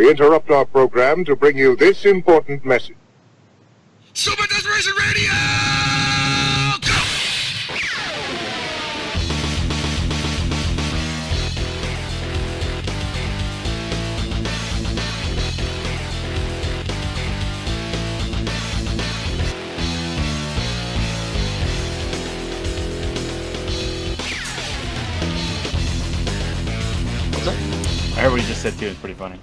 We interrupt our program to bring you this important message. Super Desperation Radio! Go! I heard what he just said too. It's pretty funny.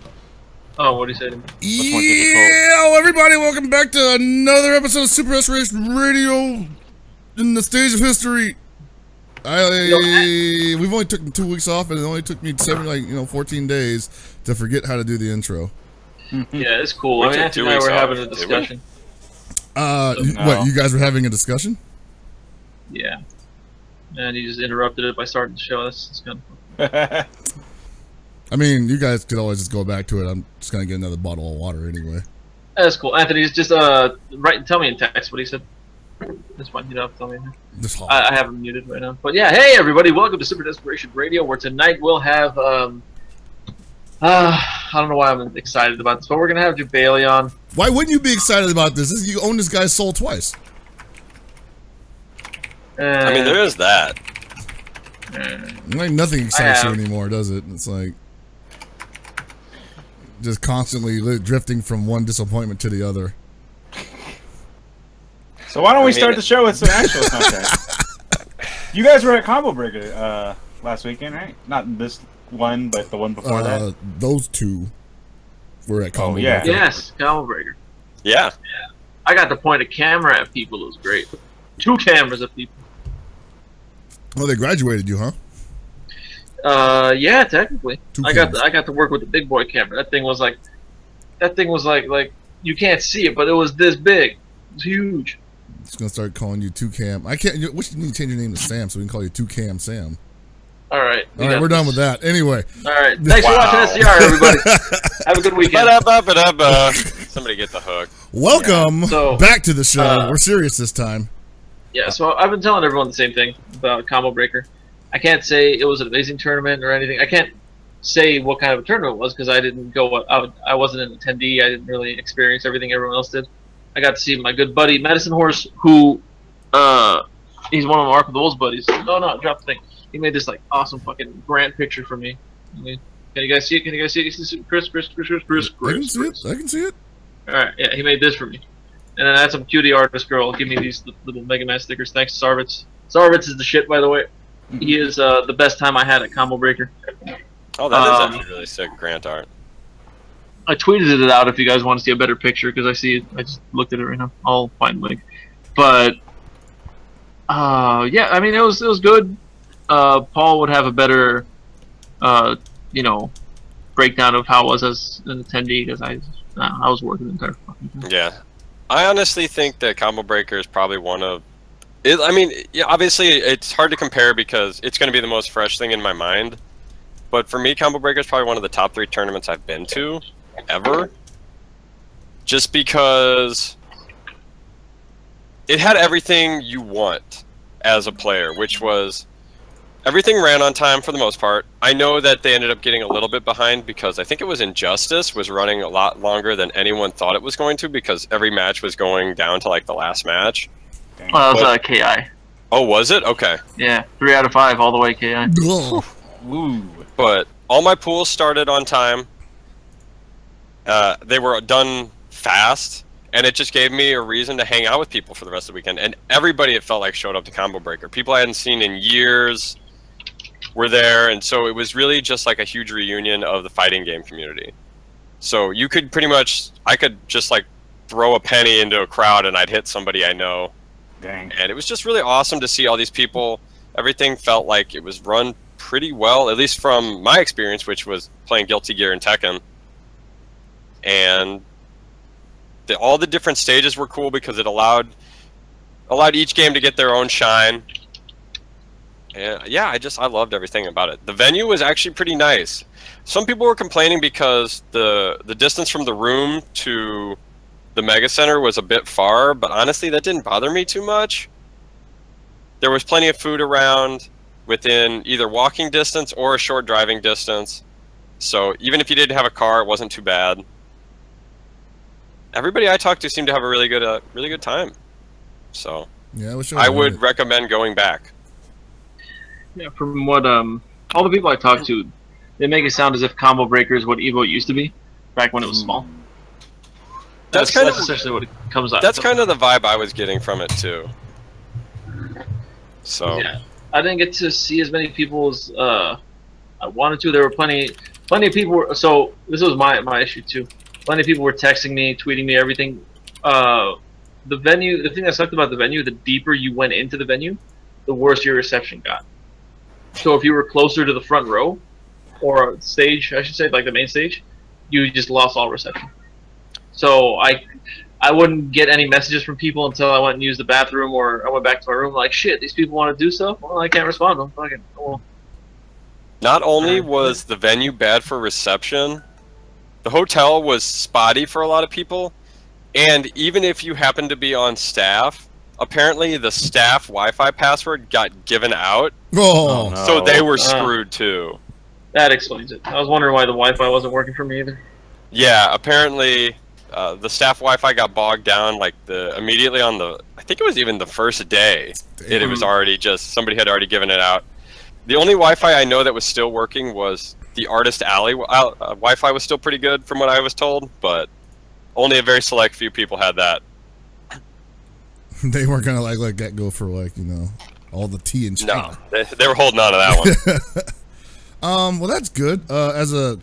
Oh, what did he say to me? Yeah, everybody, welcome back to another episode of Super Desperation Radio in the stage of history. We've only taken 2 weeks off, and it only took me 14 days to forget how to do the intro. Yeah, it's cool. I mean, Anthony and I were having a discussion. What, you guys were having a discussion? Yeah. And he just interrupted it by starting the show. That's kind of fun. I mean, you guys could always just go back to it. I'm just going to get another bottle of water anyway. That's cool. Anthony's just tell me in text what he said. That's fine. You don't have to tell me. I have him muted right now. But yeah, hey everybody, welcome to Super Desperation Radio, where tonight we'll have I don't know why I'm excited about this, but we're gonna have Jebailey on. Why wouldn't you be excited about this? You own this guy's soul twice. I mean, there is that. Like nothing excites you anymore, does it? It's like just constantly drifting from one disappointment to the other. So why don't we start the show with some actual content? You guys were at Combo Breaker last weekend, right? Not this one, but the one before that. Those two were at Combo Breaker. Yes, Combo Breaker. Yeah. I got to point a camera at people. It was great. 2 cameras at people. Oh, they graduated you, huh? Yeah, technically. I got to work with the big boy camera. That thing was like you can't see it, but it was this big. It was huge. It's gonna start calling you 2Cam. I can't. We should need to change your name to Sam so we can call you 2Cam Sam. All right. All right, we're done with that. Anyway. All right. Thanks for watching SCR, everybody. Have a good weekend. Somebody get the hook. Welcome back to the show. We're serious this time. Yeah. So I've been telling everyone the same thing about Combo Breaker. I can't say it was an amazing tournament or anything. I can't say what kind of a tournament it was because I didn't go out. I wasn't an attendee. I didn't really experience everything everyone else did. I got to see my good buddy Medicine Horse, who he's one of Mark of the Wolves buddies. No, drop the thing. He made this like awesome fucking grant picture for me. Can you guys see it? Can you guys see it? Chris. I can see it. All right, yeah, he made this for me, and then I had some cutie artist girl give me these little Mega Man stickers. Thanks to Sarvitz. Sarvitz is the shit, by the way. He is the best time I had at Combo Breaker. Oh, that is actually really sick grant art. I tweeted it out if you guys want to see a better picture because I see it. I just looked at it right now. I'll find the link. But yeah, I mean it was good. Paul would have a better breakdown of how it was as an attendee because I was working the entire fucking time. Yeah, I honestly think that Combo Breaker is probably one of. I mean, yeah, obviously it's hard to compare because it's going to be the most fresh thing in my mind. But for me, Combo Breaker is probably one of the top 3 tournaments I've been to ever. Just because it had everything you want as a player, which was everything ran on time for the most part. I know that they ended up getting a little bit behind because I think it was Injustice was running a lot longer than anyone thought it was going to because every match was going down to like the last match. Well, that was KI. Oh, was it? Okay. Yeah, 3 out of 5 all the way KI. Woo. But all my pools started on time. They were done fast, and it just gave me a reason to hang out with people for the rest of the weekend. And everybody, it felt like, showed up to Combo Breaker. People I hadn't seen in years were there, and so it was really just like a huge reunion of the fighting game community. So you could pretty much, I could just like throw a penny into a crowd and I'd hit somebody I know. Dang. And it was just really awesome to see all these people. Everything felt like it was run pretty well, at least from my experience, which was playing Guilty Gear and Tekken. And all the different stages were cool because it allowed each game to get their own shine. And yeah, I loved everything about it. The venue was actually pretty nice. Some people were complaining because the distance from the room to the Mega Center was a bit far, but honestly, that didn't bother me too much. There was plenty of food around within either walking distance or a short driving distance. So even if you didn't have a car, it wasn't too bad. Everybody I talked to seemed to have a really good time. So yeah, I would recommend going back. Yeah, from what all the people I talked to, they make it sound as if Combo Breaker is what Evo used to be back when it was small. That's essentially what it comes out. That's kind of the vibe I was getting from it too. So yeah, I didn't get to see as many people as I wanted to. There were plenty of people. So this was my issue too. Plenty of people were texting me, tweeting me, everything. The venue, the thing that sucked about the venue, the deeper you went into the venue, the worse your reception got. So if you were closer to the front row, or stage, I should say, like the main stage, you just lost all reception. So I wouldn't get any messages from people until I went and used the bathroom, or I went back to my room like, shit, these people want to do stuff? Well, I can't respond to them. Fucking, well. Not only was the venue bad for reception, the hotel was spotty for a lot of people, and even if you happened to be on staff, apparently the staff Wi-Fi password got given out. Oh, no. So they were screwed too. That explains it. I was wondering why the Wi-Fi wasn't working for me either. Yeah, apparently the staff Wi-Fi got bogged down like immediately on I think it was even the first day. It was already somebody had already given it out. The only Wi-Fi I know that was still working was the Artist Alley. Wi-Fi was still pretty good from what I was told, but only a very select few people had that. They weren't gonna let that go for all the tea and China. No, they were holding on to that one. Well, that's good.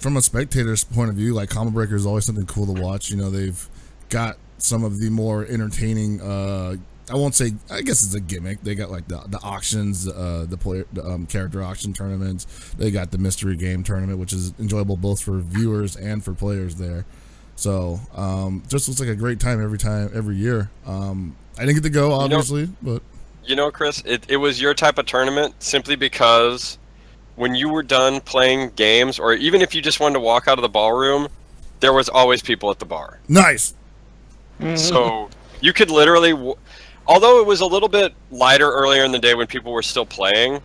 From a spectator's point of view, like Combo Breaker is always something cool to watch. They've got some of the more entertaining. I won't say. I guess it's a gimmick. They got like the auctions, the character auction tournaments. They got the mystery game tournament, which is enjoyable both for viewers and for players there. So just looks like a great time every year. I didn't get to go, obviously, but Chris, it was your type of tournament simply because when you were done playing games, or even if you just wanted to walk out of the ballroom, there was always people at the bar. Nice. So you could literally, although it was a little bit lighter earlier in the day when people were still playing,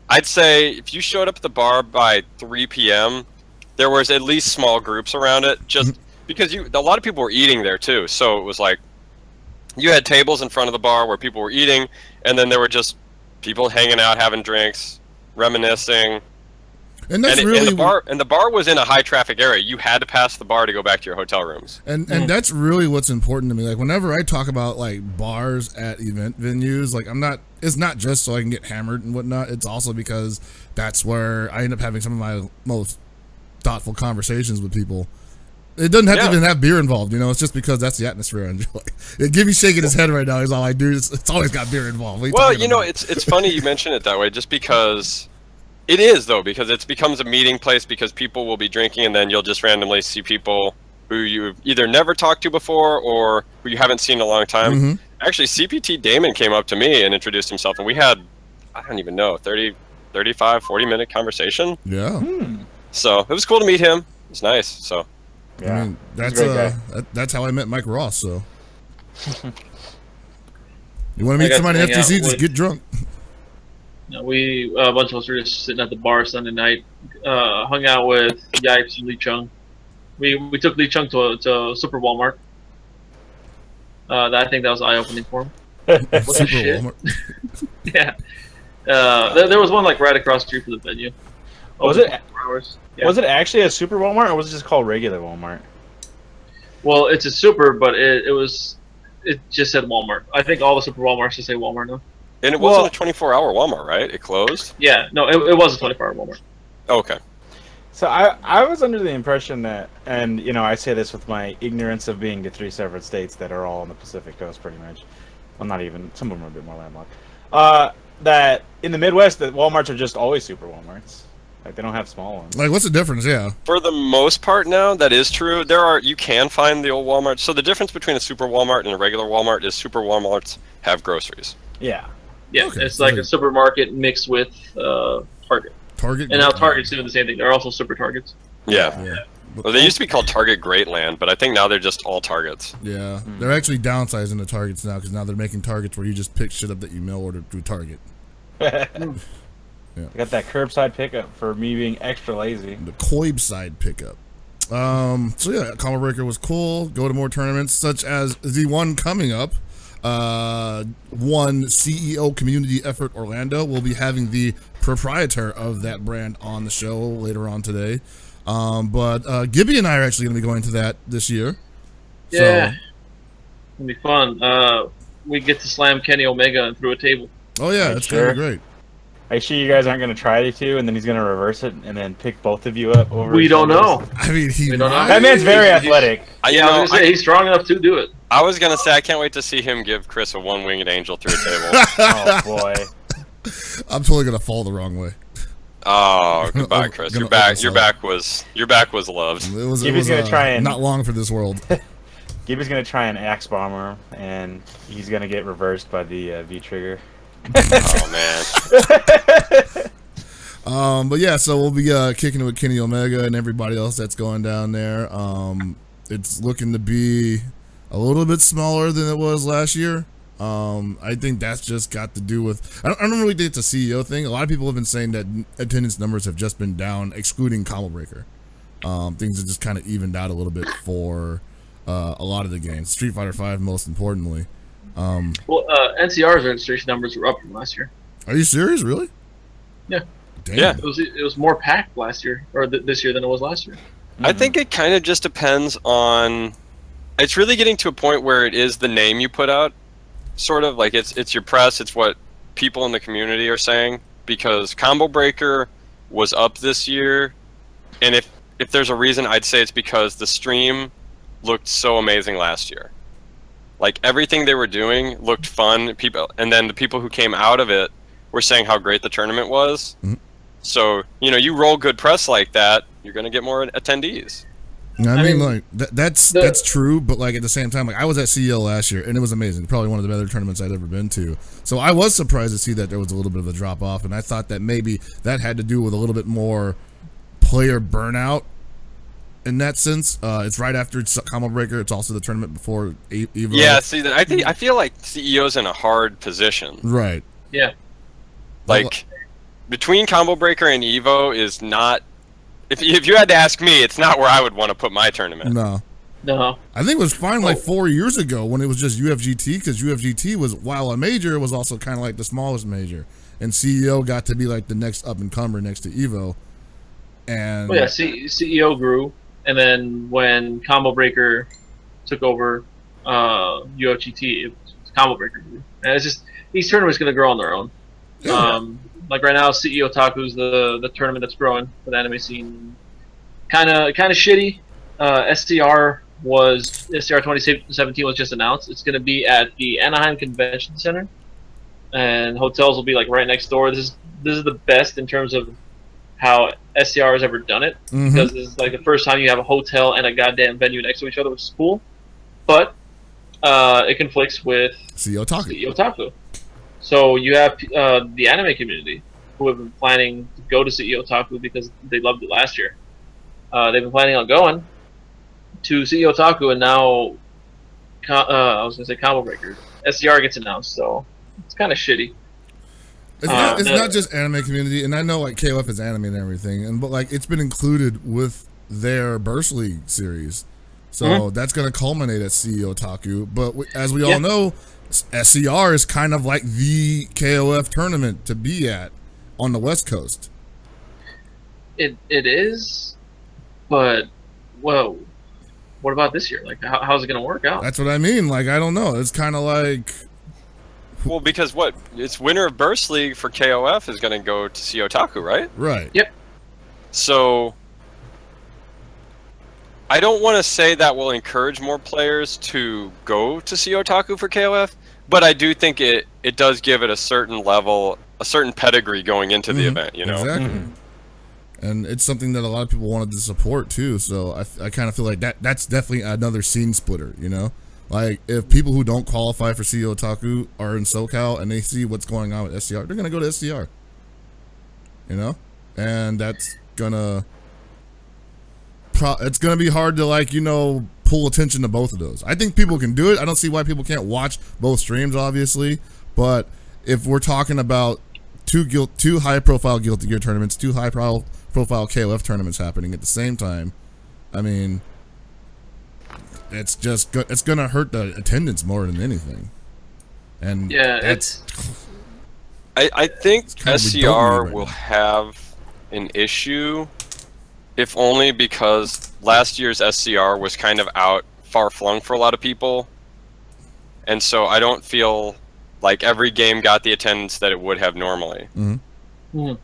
I'd say if you showed up at the bar by 3 p.m., there was at least small groups around it, just because a lot of people were eating there too. So it was like you had tables in front of the bar where people were eating, and then there were just people hanging out, having drinks, reminiscing. And that's the bar was in a high traffic area. You had to pass the bar to go back to your hotel rooms. And that's really what's important to me. Like whenever I talk about like bars at event venues, like it's not just so I can get hammered and whatnot. It's also because that's where I end up having some of my most thoughtful conversations with people. It doesn't have to even have beer involved, It's just because that's the atmosphere I enjoy. Gibby's shaking his head right now. He's all like, dude, it's always got beer involved. Well, it's funny you mention it that way, just because it is, though, because it becomes a meeting place because people will be drinking, and then you'll just randomly see people who you've either never talked to before or who you haven't seen in a long time. Actually, CPT Damon came up to me and introduced himself, and we had, I don't even know, 30, 35, 40-minute conversation. Yeah. So it was cool to meet him. It was nice, so... Yeah, I mean, that's how I met Mike Ross. So, you want to meet somebody at FTC? Just get drunk. A bunch of us were just sitting at the bar Sunday night, hung out with Yipes and Lee Chung. We took Lee Chung to Super Walmart. I think that was eye-opening for him. Super Walmart. Yeah. There was one like right across the street from the venue. Was it? Yeah. Was it actually a Super Walmart, or was it just called regular Walmart? Well, it's a Super, but it just said Walmart. I think all the Super Walmarts just say Walmart now. And it wasn't a 24-hour Walmart, right? It closed? Yeah, no, it was a 24-hour Walmart. Oh, okay. So I was under the impression that, and I say this with my ignorance of being to 3 separate states that are all on the Pacific Coast, pretty much. Well, not even. Some of them are a bit more landlocked. That in the Midwest, the Walmarts are just always Super Walmarts. Like they don't have small ones. Like, what's the difference? Yeah. For the most part now, that is true. You can find the old Walmart. So the difference between a Super Walmart and a regular Walmart is Super Walmarts have groceries. Yeah. Yeah, okay. It's like a supermarket mixed with Target. Target. And now Target's doing the same thing. They're also Super Targets. Yeah. Well, they used to be called Target Greatland, but I think now they're just all Targets. Yeah. They're actually downsizing the Targets now because now they're making Targets where you just pick shit up that you mail order through Target. Yeah. I got that curbside pickup for me being extra lazy. The Coibside pickup. So yeah, Combo Breaker was cool. Go to more tournaments, such as the one coming up. One CEO Community Effort Orlando. We'll be having the proprietor of that brand on the show later on today. But Gibby and I are actually going to be going to that this year. Yeah, it'll be fun. We get to slam Kenny Omega through a table. Oh yeah, that's going to be great. Are you sure you guys aren't going to try to, and then he's going to reverse it and then pick both of you up over? We don't know. I mean, We don't know. That man's very athletic. Yeah, I was gonna say he's strong enough to do it. I was gonna say I can't wait to see him give Chris a one-winged angel through a table. Oh boy. I'm totally going to fall the wrong way. Oh, goodbye, Chris. Your back was loved. Gibby's going to try and not long for this world. Gibby's going to try and axe bomber him, and he's going to get reversed by the V trigger. Oh man. But yeah, so we'll be kicking it with Kenny Omega and everybody else that's going down there. It's looking to be a little bit smaller than it was last year. I think that's just got to do with I don't really think it's a CEO thing. A lot of people have been saying that attendance numbers have just been down, excluding Combo Breaker. Things have just kind of evened out a little bit for a lot of the games. Street Fighter V, most importantly. NCR's registration numbers were up from last year. Are you serious? Really? Yeah. Damn. Yeah. It was more packed last year, or this year, than it was last year. I think it kind of just depends on. It's really getting to a point where it is the name you put out, sort of like it's your press. It's what people in the community are saying, because Combo Breaker was up this year, and if there's a reason, I'd say it's because the stream looked so amazing last year. Like everything they were doing looked fun. People, and then the people who came out of it were saying how great the tournament was. Mm-hmm. So you roll good press like that, you're gonna get more attendees. I mean, like that's true, but like at the same time, like I was at CEO last year and it was amazing. Probably one of the better tournaments I'd ever been to. So I was surprised to see that there was a little bit of a drop off, and I thought that maybe that had to do with a little bit more player burnout. In that sense, it's right after Combo Breaker. It's also the tournament before Evo. Yeah, see, I feel like CEO's in a hard position. Right. Yeah. Like between Combo Breaker and Evo is not. If you had to ask me, it's not where I would want to put my tournament. No. I think it was fine like 4 years ago when it was just UFGT, because UFGT was, while a major, it was also kind of like the smallest major, and CEO got to be like the next up and comer next to Evo. And CEO grew. And then when Combo Breaker took over UFGT, it was Combo Breaker. And it's just, these tournaments going to grow on their own. Like right now, CEO Otaku's the tournament that's growing for the anime scene. Kind of shitty. SCR 2017 was just announced. It's going to be at the Anaheim Convention Center, and hotels will be like right next door. This is the best in terms of how SCR has ever done it, because this is like the first time you have a hotel and a goddamn venue next to each other, which is cool. But it conflicts with CEO Otaku. So you have the anime community who have been planning to go to CEO Otaku because they loved it last year. They've been planning on going to CEO Otaku, and now I was gonna say Combo Breaker. SCR gets announced, so it's kind of shitty. It's not just anime community, and I know like KOF is anime and everything, but like it's been included with their Burst League series, so that's going to culminate at CEO Otaku. But as we all know, SCR is kind of like the KOF tournament to be at on the West Coast. It is, but whoa, what about this year? Like, how's it going to work out? That's what I mean. Like, I don't know. It's kind of like. Well, because it's winner of Burst League for KOF is going to go to CEO Otaku, right? Right. Yep. So I don't want to say that will encourage more players to go to CEO Otaku for KOF, but I do think it does give it a certain level, a certain pedigree going into the event, you know? Exactly. And it's something that a lot of people wanted to support too, so I kind of feel like that's definitely another scene splitter, you know? Like, if people who don't qualify for CEO Otaku are in SoCal and they see what's going on with SCR, they're going to go to SCR. You know? And that's going to... it's going to be hard to, like, you know, pull attention to both of those. I think people can do it. I don't see why people can't watch both streams, obviously. But if we're talking about two high-profile Guilty Gear tournaments, two high-profile KOF tournaments happening at the same time. I mean, it's gonna hurt the attendance more than anything. And Yeah, I think SCR right will now. have an issue, if only because last year's SCR was kind of out far-flung for a lot of people. And so I don't feel like every game got the attendance that it would have normally.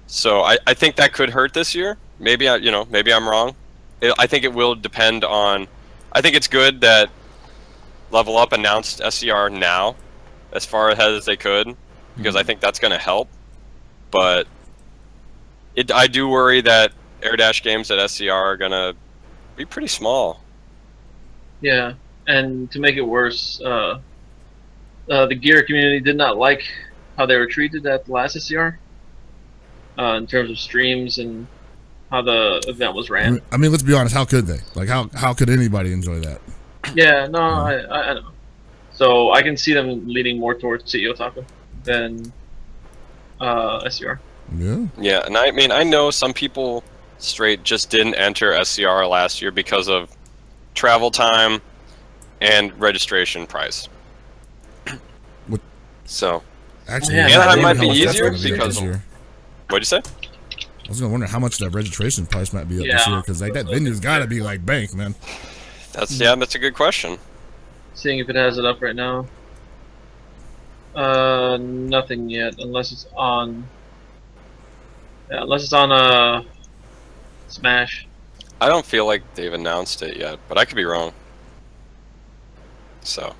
So I think that could hurt this year. Maybe maybe I'm wrong. I think it will depend on. I think it's good that Level Up announced SCR now, as far ahead as they could, because I think that's going to help. But I do worry that Air Dash games at SCR are going to be pretty small. Yeah, and to make it worse, the gear community did not like how they were treated at the last SCR in terms of streams and how the event was ran. I mean, let's be honest. How could they? Like, how could anybody enjoy that? Yeah, no, I know. So I can see them leaning more towards CEO Taco than SCR. Yeah. Yeah, and I mean, I know some people straight just didn't enter SCR last year because of travel time and registration price. What? So, Actually, Yeah, Anaheim might how be much that's easier gonna be up because. this year. What'd you say? I was gonna wonder how much that registration price might be up this Yeah. year, because like that venue's got to be like bank, man. That's a good question. Seeing if it has it up right now. Nothing yet, unless it's on. Yeah, unless it's on Smash. I don't feel like they've announced it yet, but I could be wrong. So,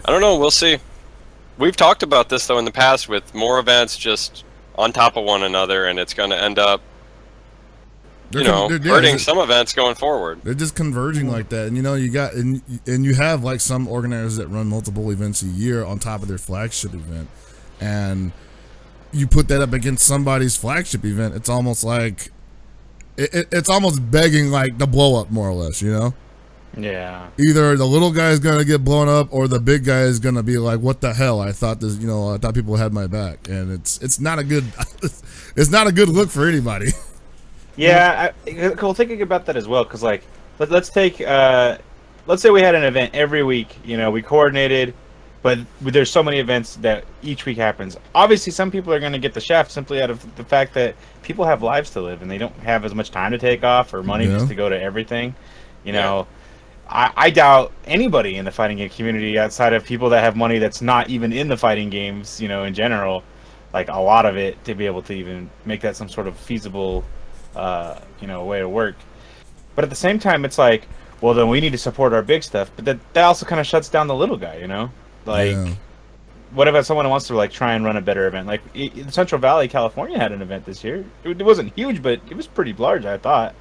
I don't know. We'll see. We've talked about this though in the past with more events just on top of one another, and it's going to end up, hurting some events going forward. They're just converging like that, and you have like some organizers that run multiple events a year on top of their flagship event, and you put that up against somebody's flagship event. It's almost like it's almost begging like the blow up, more or less. Yeah. Either the little guy is gonna get blown up, or the big guy is gonna be like, "What the hell? I thought this, I thought people had my back," and it's not a good, it's not a good look for anybody. Yeah, cool. Thinking about that as well, because like, let's take, let's say we had an event every week. We coordinated, but there's so many events that each week happens. Obviously, some people are going to get the shaft simply out of the fact that people have lives to live and they don't have as much time to take off or money just to go to everything. I doubt anybody in the fighting game community, outside of people that have money that's not even in the fighting games, in general, like a lot of it, to be able to even make that some sort of feasible, way to work. But at the same time, it's like, well, then we need to support our big stuff. But that also kind of shuts down the little guy, What about someone who wants to like try and run a better event? Like Central Valley, California had an event this year. It wasn't huge, but it was pretty large, I thought.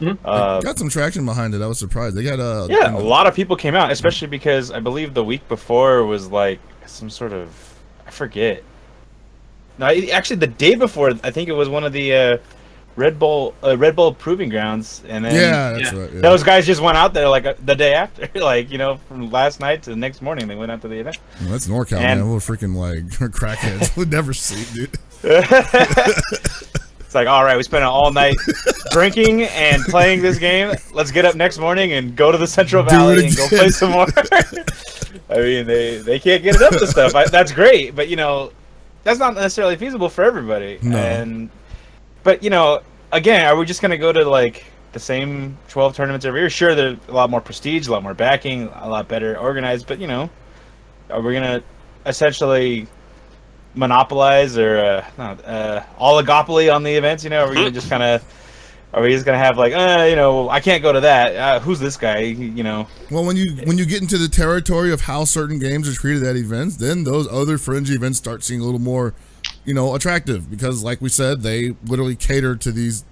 Got some traction behind it. I was surprised. They got a lot of people came out, especially because I believe the week before was like some sort of, I forget. No, actually the day before, I think it was one of the Red Bull Proving Grounds, and then that's right. Yeah. Those guys just went out there like the day after, from last night to the next morning they went out to the event. Well, that's NorCal, man. We're freaking like crackheads. We'd never sleep, dude. It's like, all right, we spent all night drinking and playing this game. Let's get up next morning and go to the Central Valley and go play some more. I mean, they can't get it up to stuff. That's great, but that's not necessarily feasible for everybody. No. But again, are we just gonna go to like the same 12 tournaments every year? Sure, they're a lot more prestige, a lot more backing, a lot better organized. But are we gonna essentially monopolize or oligopoly on the events? Are we gonna just are we just gonna have like I can't go to that, who's this guy? Well, when you get into the territory of how certain games are treated at events, then those other fringe events start seeing a little more attractive, because like we said, they literally cater to these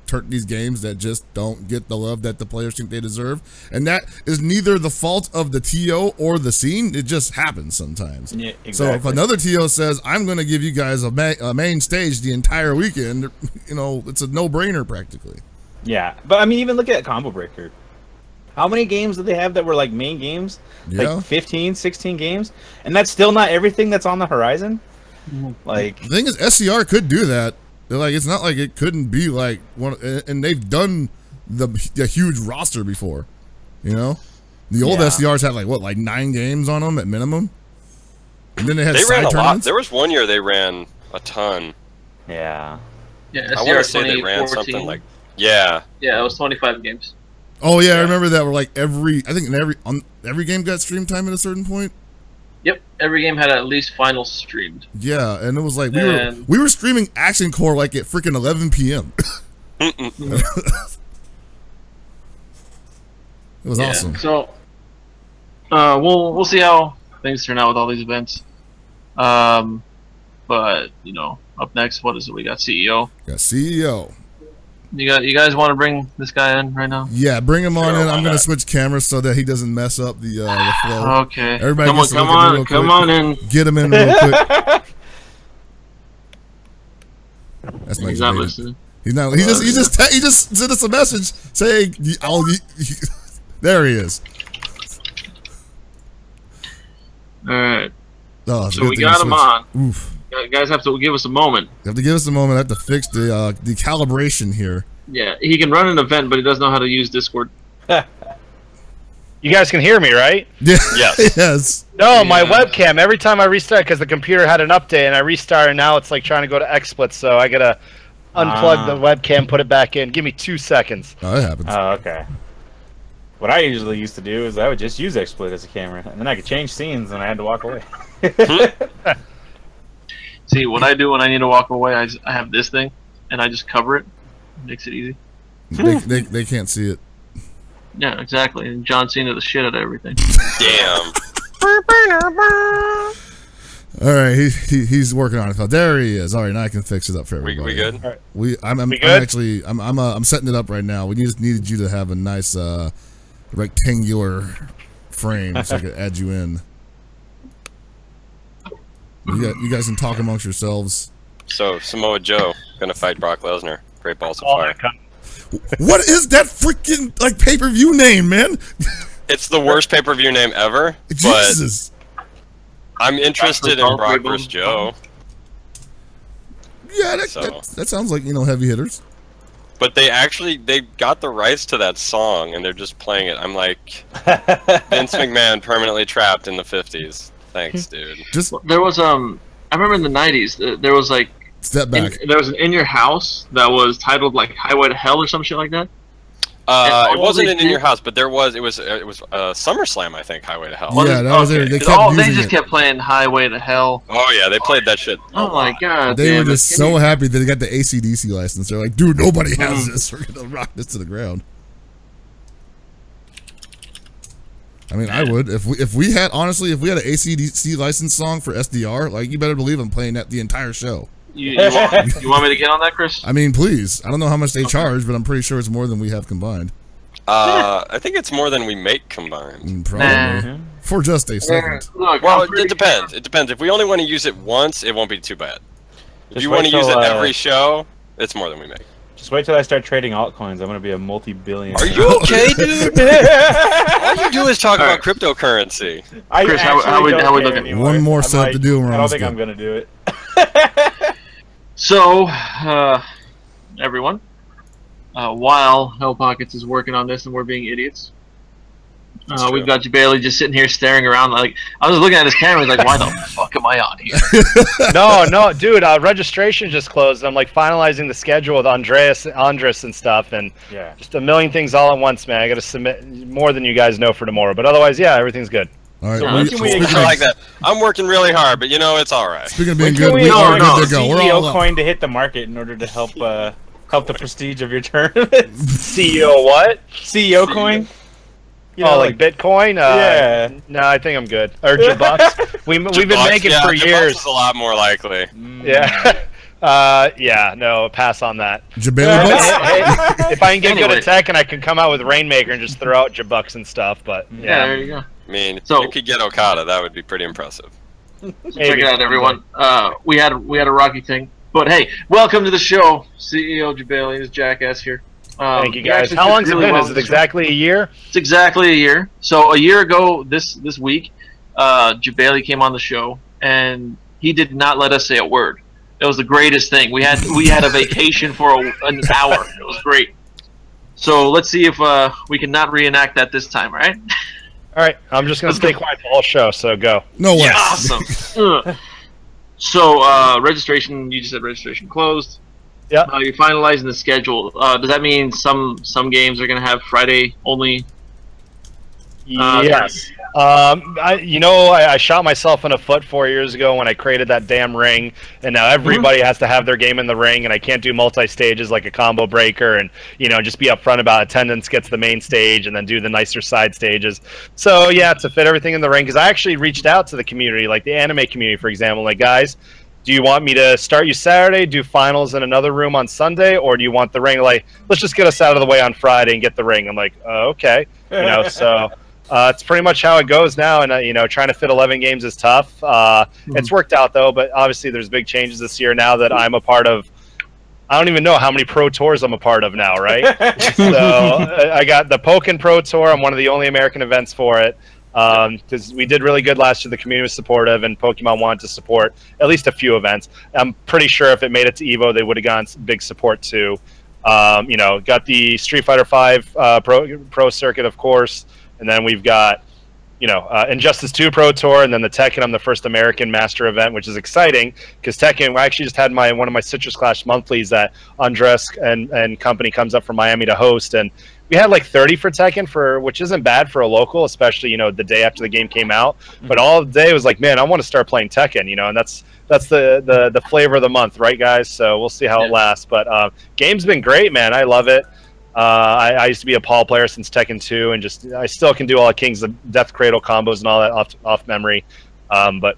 games that just don't get the love that the players think they deserve, and that is neither the fault of the TO or the scene. It just happens sometimes. Yeah, exactly. So if another TO says, I'm going to give you guys a main stage the entire weekend, it's a no-brainer practically. Yeah, but I mean, even look at Combo Breaker. How many games did they have that were like main games? Yeah. Like 15, 16 games? And that's still not everything that's on the horizon? Like The thing is, SCR could do that. They're like, it's not like it couldn't be like one, and they've done the huge roster before. You know, the old SCRs had like what, like 9 games on them at minimum, and then they had ran a lot. tournaments. There was one year they ran a ton. yeah. Yeah, I want to say they ran something like Yeah, it was 25 games. Oh yeah, I remember that. Were like every game got stream time at a certain point. Yep, every game had at least finals streamed. Yeah, and it was like we were streaming Action Core like at freaking 11 p.m. It was awesome. So, we'll see how things turn out with all these events. But you know, up next, what is it? We got CEO. Got CEO. You guys want to bring this guy in right now? Yeah, bring him on in. I'm gonna switch cameras so that he doesn't mess up the flow. Okay. Everybody, come on in. Get him in real quick. That's my. He's not listening. He's not. He just sent us a message saying, there he is. All right. Oh, so we got him on. Oof. You guys have to give us a moment. You have to give us a moment. I have to fix the calibration here. Yeah, he can run an event, but he doesn't know how to use Discord. You guys can hear me, right? Yeah. Yes. Yes. No, my webcam, every time I restart, because the computer had an update, and I restarted, and now it's like trying to go to XSplit, so I gotta unplug the webcam, put it back in. Give me 2 seconds. Oh, that happens. Oh, okay. What I usually used to do is I would just use XSplit as a camera, and then I could change scenes, and I had to walk away. See, what I do when I need to walk away, I have this thing, and I just cover it. Makes it easy. They can't see it. Yeah, exactly. And John Cena the shit out of everything. Damn. All right, he's working on it. There he is. All right, now I can fix it up for everybody. We good? I'm setting it up right now. We just needed you to have a nice rectangular frame so I could add you in. You guys can talk amongst yourselves. So Samoa Joe gonna fight Brock Lesnar. Great Balls of Fire. What is that freaking like pay-per-view name, man? It's the worst pay-per-view name ever. Jesus. But I'm interested in Brock vs. Joe. Yeah, that sounds like, heavy hitters. But they got the rights to that song and they're just playing it. I'm like, Vince McMahon permanently trapped in the 50s. Thanks, dude. There was I remember in the 90s there was like Step Back. There was an In Your House that was titled like Highway to Hell or some shit like that. It wasn't in Your House, but it was SummerSlam, I think, Highway to Hell. Yeah, that was it. They just kept playing Highway to Hell. Oh yeah, they played that shit. Oh my god. They were just so happy that they got the AC/DC license. They're like, dude, nobody has this. We're gonna rock this to the ground. I mean, I would if we had an AC/DC license song for SDR. Like, you better believe I'm playing that the entire show. You want me to get on that, Chris? I mean, please. I don't know how much they charge, but I'm pretty sure it's more than we have combined. I think it's more than we make combined. Probably. For just a second. Well, it depends. It depends. If we only want to use it once, it won't be too bad. If you want to use it every show, it's more than we make. Just wait till I start trading altcoins. I'm gonna be a multi-billionaire. Are you okay, dude? All you do is talk about cryptocurrency. Chris, how we look at one more setup to do? I don't think I'm gonna do it. So, everyone, while Hell Pockets is working on this and we're being idiots, we've got Jebailey just sitting here staring around. Like, I was looking at his camera, like, why the fuck am I on here? No, dude, registration just closed. I'm like finalizing the schedule with Andres and stuff, and just a million things all at once, man. I got to submit more than you guys know for tomorrow, but otherwise, yeah, everything's good. All right, I like that. I'm working really hard, but it's all right. Speaking of being good, we are good to go. We're all CEO coin to hit the market in order to help the prestige of your tournament. CEO what? CEO coin. Like Bitcoin? Yeah. No, I think I'm good. Or J-Bucks. We've been making for years. Is a lot more likely. Yeah. No, pass on that. Jebailey bucks? If I can get good at tech and I can come out with Rainmaker and just throw out J-Bucks and stuff, but yeah, there you go. I mean, if you could get Okada, that would be pretty impressive. Check it out, everyone. We had a rocky thing, but hey, welcome to the show, CEO Jebailey. This Jackass here. Thank you guys. How long's it been? Is it exactly a year? It's exactly a year. So a year ago this week, Jebailey came on the show, and he did not let us say a word. It was the greatest thing. We had a vacation for an hour. It was great. So let's see if we can not reenact that this time, all right? All right, I'm just going to stay quiet the whole show, so go. No way. Yeah, awesome. So registration, you just said registration closed. Yeah. You're finalizing the schedule. Does that mean some games are going to have Friday only? Yes. I shot myself in the foot 4 years ago when I created that damn ring, and now everybody has to have their game in the ring, and I can't do multi-stages like a combo breaker, and just be upfront about attendance gets the main stage, and then do the nicer side stages. So yeah, to fit everything in the ring, because I actually reached out to the community, like the anime community, for example, like, guys, do you want me to start you Saturday, do finals in another room on Sunday, or do you want the ring? Like, let's just get us out of the way on Friday and get the ring. I'm like, okay, so. It's pretty much how it goes now, and trying to fit 11 games is tough. It's worked out though, but obviously there's big changes this year now that I'm a part of. I don't even know how many pro tours I'm a part of now, right? So I got the Pokken Pro Tour. I'm one of the only American events for it because we did really good last year. The community was supportive, and Pokemon wanted to support at least a few events. I'm pretty sure if it made it to EVO, they would have gotten big support too. Got the Street Fighter V pro circuit, of course. And then we've got, Injustice 2 Pro Tour, and then the Tekken. I'm the first American master event, which is exciting because Tekken. I actually just had one of my Citrus Clash monthlies that Andres and company comes up from Miami to host, and we had like 30 for Tekken, which isn't bad for a local, especially the day after the game came out. But all day was like, man, I want to start playing Tekken, and that's the flavor of the month, right, guys? So we'll see how it lasts. But game's been great, man. I love it. I used to be a Paul player since Tekken 2, and I still can do all the Kings of Death Cradle combos and all that off memory. But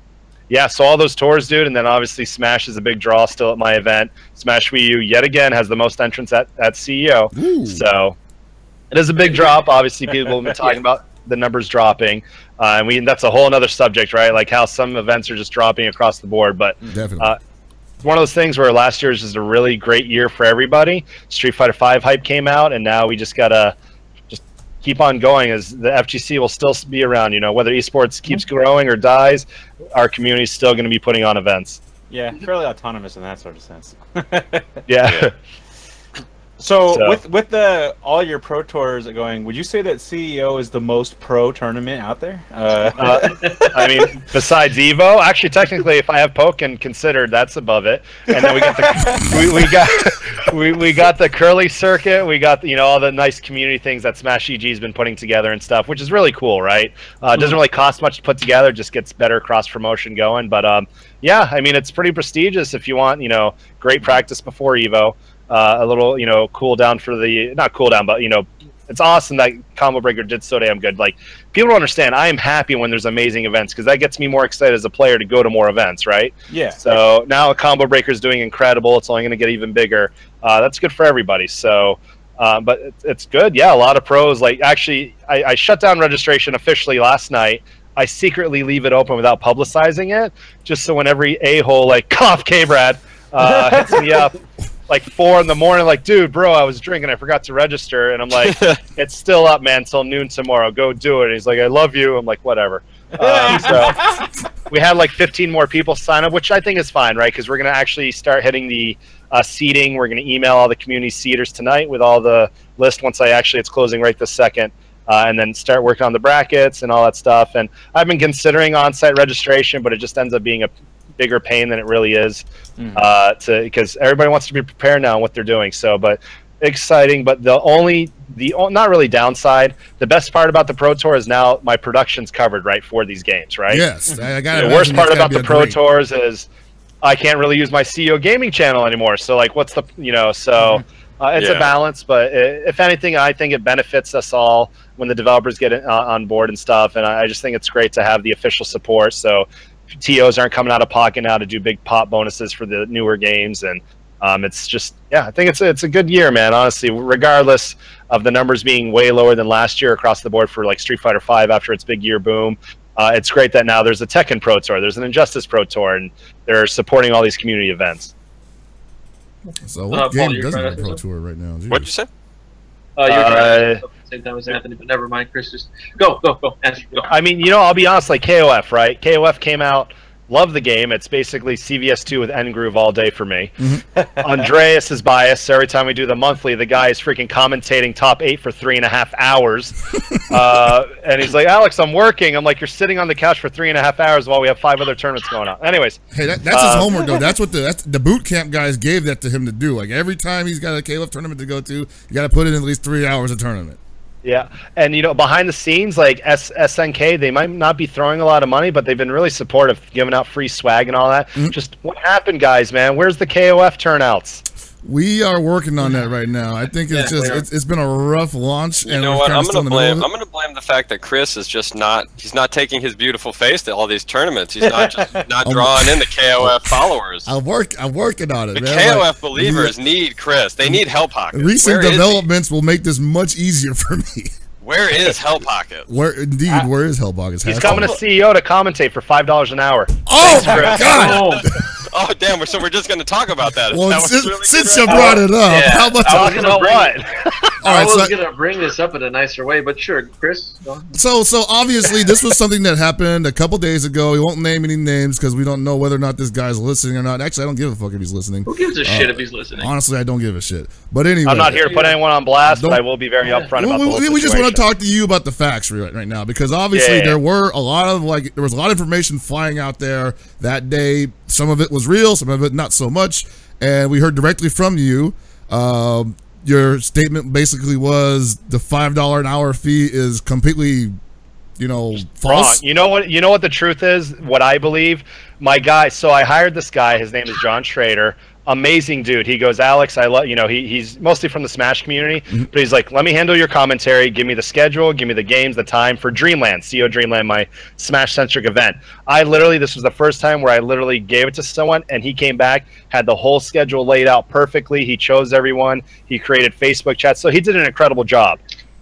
yeah, so all those tours, dude, and then obviously Smash is a big draw still at my event. Smash Wii U yet again has the most entrants at CEO. Ooh. So it is a big drop. Obviously, people have been talking about the numbers dropping, and that's a whole other subject, right? Like how some events are just dropping across the board, but definitely. One of those things where last year was just a really great year for everybody. Street Fighter V hype came out, and now we just gotta just keep on going. As the FGC will still be around, whether esports keeps growing or dies, our community is still going to be putting on events. Yeah, fairly autonomous in that sort of sense. Yeah. So with all your pro tours going, would you say that CEO is the most pro tournament out there? I mean, besides Evo, actually, technically, if I have Pokken considered, that's above it. And then we got we got the curly circuit. We got all the nice community things that Smash EG's been putting together and stuff, which is really cool, right? It doesn't really cost much to put together; just gets better cross promotion going. But yeah, I mean, it's pretty prestigious if you want great practice before Evo. A little, cool down for not cool down, but it's awesome that Combo Breaker did so damn good. Like, people don't understand. I am happy when there's amazing events because that gets me more excited as a player to go to more events, right? Yeah. So now Combo Breaker is doing incredible. It's only going to get even bigger. That's good for everybody. So, but it's good. Yeah, a lot of pros. Like, actually, I shut down registration officially last night. I secretly leave it open without publicizing it, just so when every a-hole like cough K-Brad hits me up. Like 4 in the morning, like, dude, bro, I was drinking, I forgot to register, and I'm like, it's still up, man, till noon tomorrow. Go do it. And he's like, I love you. I'm like, whatever. So we had like 15 more people sign up, which I think is fine, right? Because we're gonna actually start hitting the seating. We're gonna email all the community seaters tonight with all the list once it's closing right this second, and then start working on the brackets and all that stuff. And I've been considering on-site registration, but it just ends up being a bigger pain than it really is, because everybody wants to be prepared now on what they're doing. So, but exciting. But the not really downside. The best part about the Pro Tour is now my production's covered, right, for these games, right? Yes, I got it. The worst part about the Pro Tours is I can't really use my CEO gaming channel anymore. So, like, what's the so. It's a balance, but if anything, I think it benefits us all when the developers get on board and stuff. And I just think it's great to have the official support. So TOs aren't coming out of pocket now to do big pop bonuses for the newer games, and it's just, yeah, I think it's a good year, man. Honestly, regardless of the numbers being way lower than last year across the board for like Street Fighter V after its big year boom, it's great that now there's a Tekken Pro Tour, there's an Injustice Pro Tour, and they're supporting all these community events. So what game doesn't have a Pro Tour right now? What'd you say? You're at the same time as Anthony, but never mind, Chris. Just go. Answer. Go. I mean, I'll be honest, like KOF, right? KOF came out Love the game. It's basically CVS2 with N-Groove all day for me. Andreas is biased. So every time we do the monthly, the guy is freaking commentating top 8 for 3.5 hours. And he's like, Alex, I'm working. I'm like, you're sitting on the couch for 3.5 hours while we have 5 other tournaments going on. Anyways. Hey, that's his homework, though. That's what the boot camp guys gave that to him to do. Like, every time he's got a KOF tournament to go to, you got to put in at least 3 hours of tournament. Yeah, and behind the scenes, like SNK, they might not be throwing a lot of money, but they've been really supportive, giving out free swag and all that. Just what happened, guys, man? Where's the KOF turnouts? We are working on that right now. I think it's it's been a rough launch. You know what? I'm gonna blame the fact that Chris is just not taking his beautiful face to all these tournaments. He's not drawing in the KOF followers. I'm working on it. The man. KOF believers need Chris. They need Hell Pocket. Recent developments will make this much easier for me. Where is Hell Pocket? Where is Hell Pocket? He's coming to CEO to commentate for $5 an hour. Oh my God! Oh damn! So we're just going to talk about that. Well, since you brought it up, how much? Talking about what? I was going to bring this up in a nicer way, but sure, Chris. Go on. So obviously this was something that happened a couple days ago. We won't name any names because we don't know whether or not this guy's listening or not. Actually, I don't give a fuck if he's listening. Who gives a shit if he's listening? Honestly, I don't give a shit. But anyway, I'm not here to put anyone on blast, but I will be very upfront about the whole situation. We just want to talk to you about the facts right now because obviously there was a lot of information flying out there that day. Some of it was real, some of it not so much, and we heard directly from you. Your statement basically was the $5 an hour fee is completely, false. Wrong. You know what the truth is? What I believe, my guy. So I hired this guy. His name is John Schrader. Amazing dude. He goes, Alex, I love, he's mostly from the Smash community, but he's like, let me handle your commentary. Give me the schedule, give me the games, the time for Dreamland, CO Dreamland, my Smash-centric event. This was the first time where I literally gave it to someone, and he came back, had the whole schedule laid out perfectly. He chose everyone. He created Facebook chats. So he did an incredible job.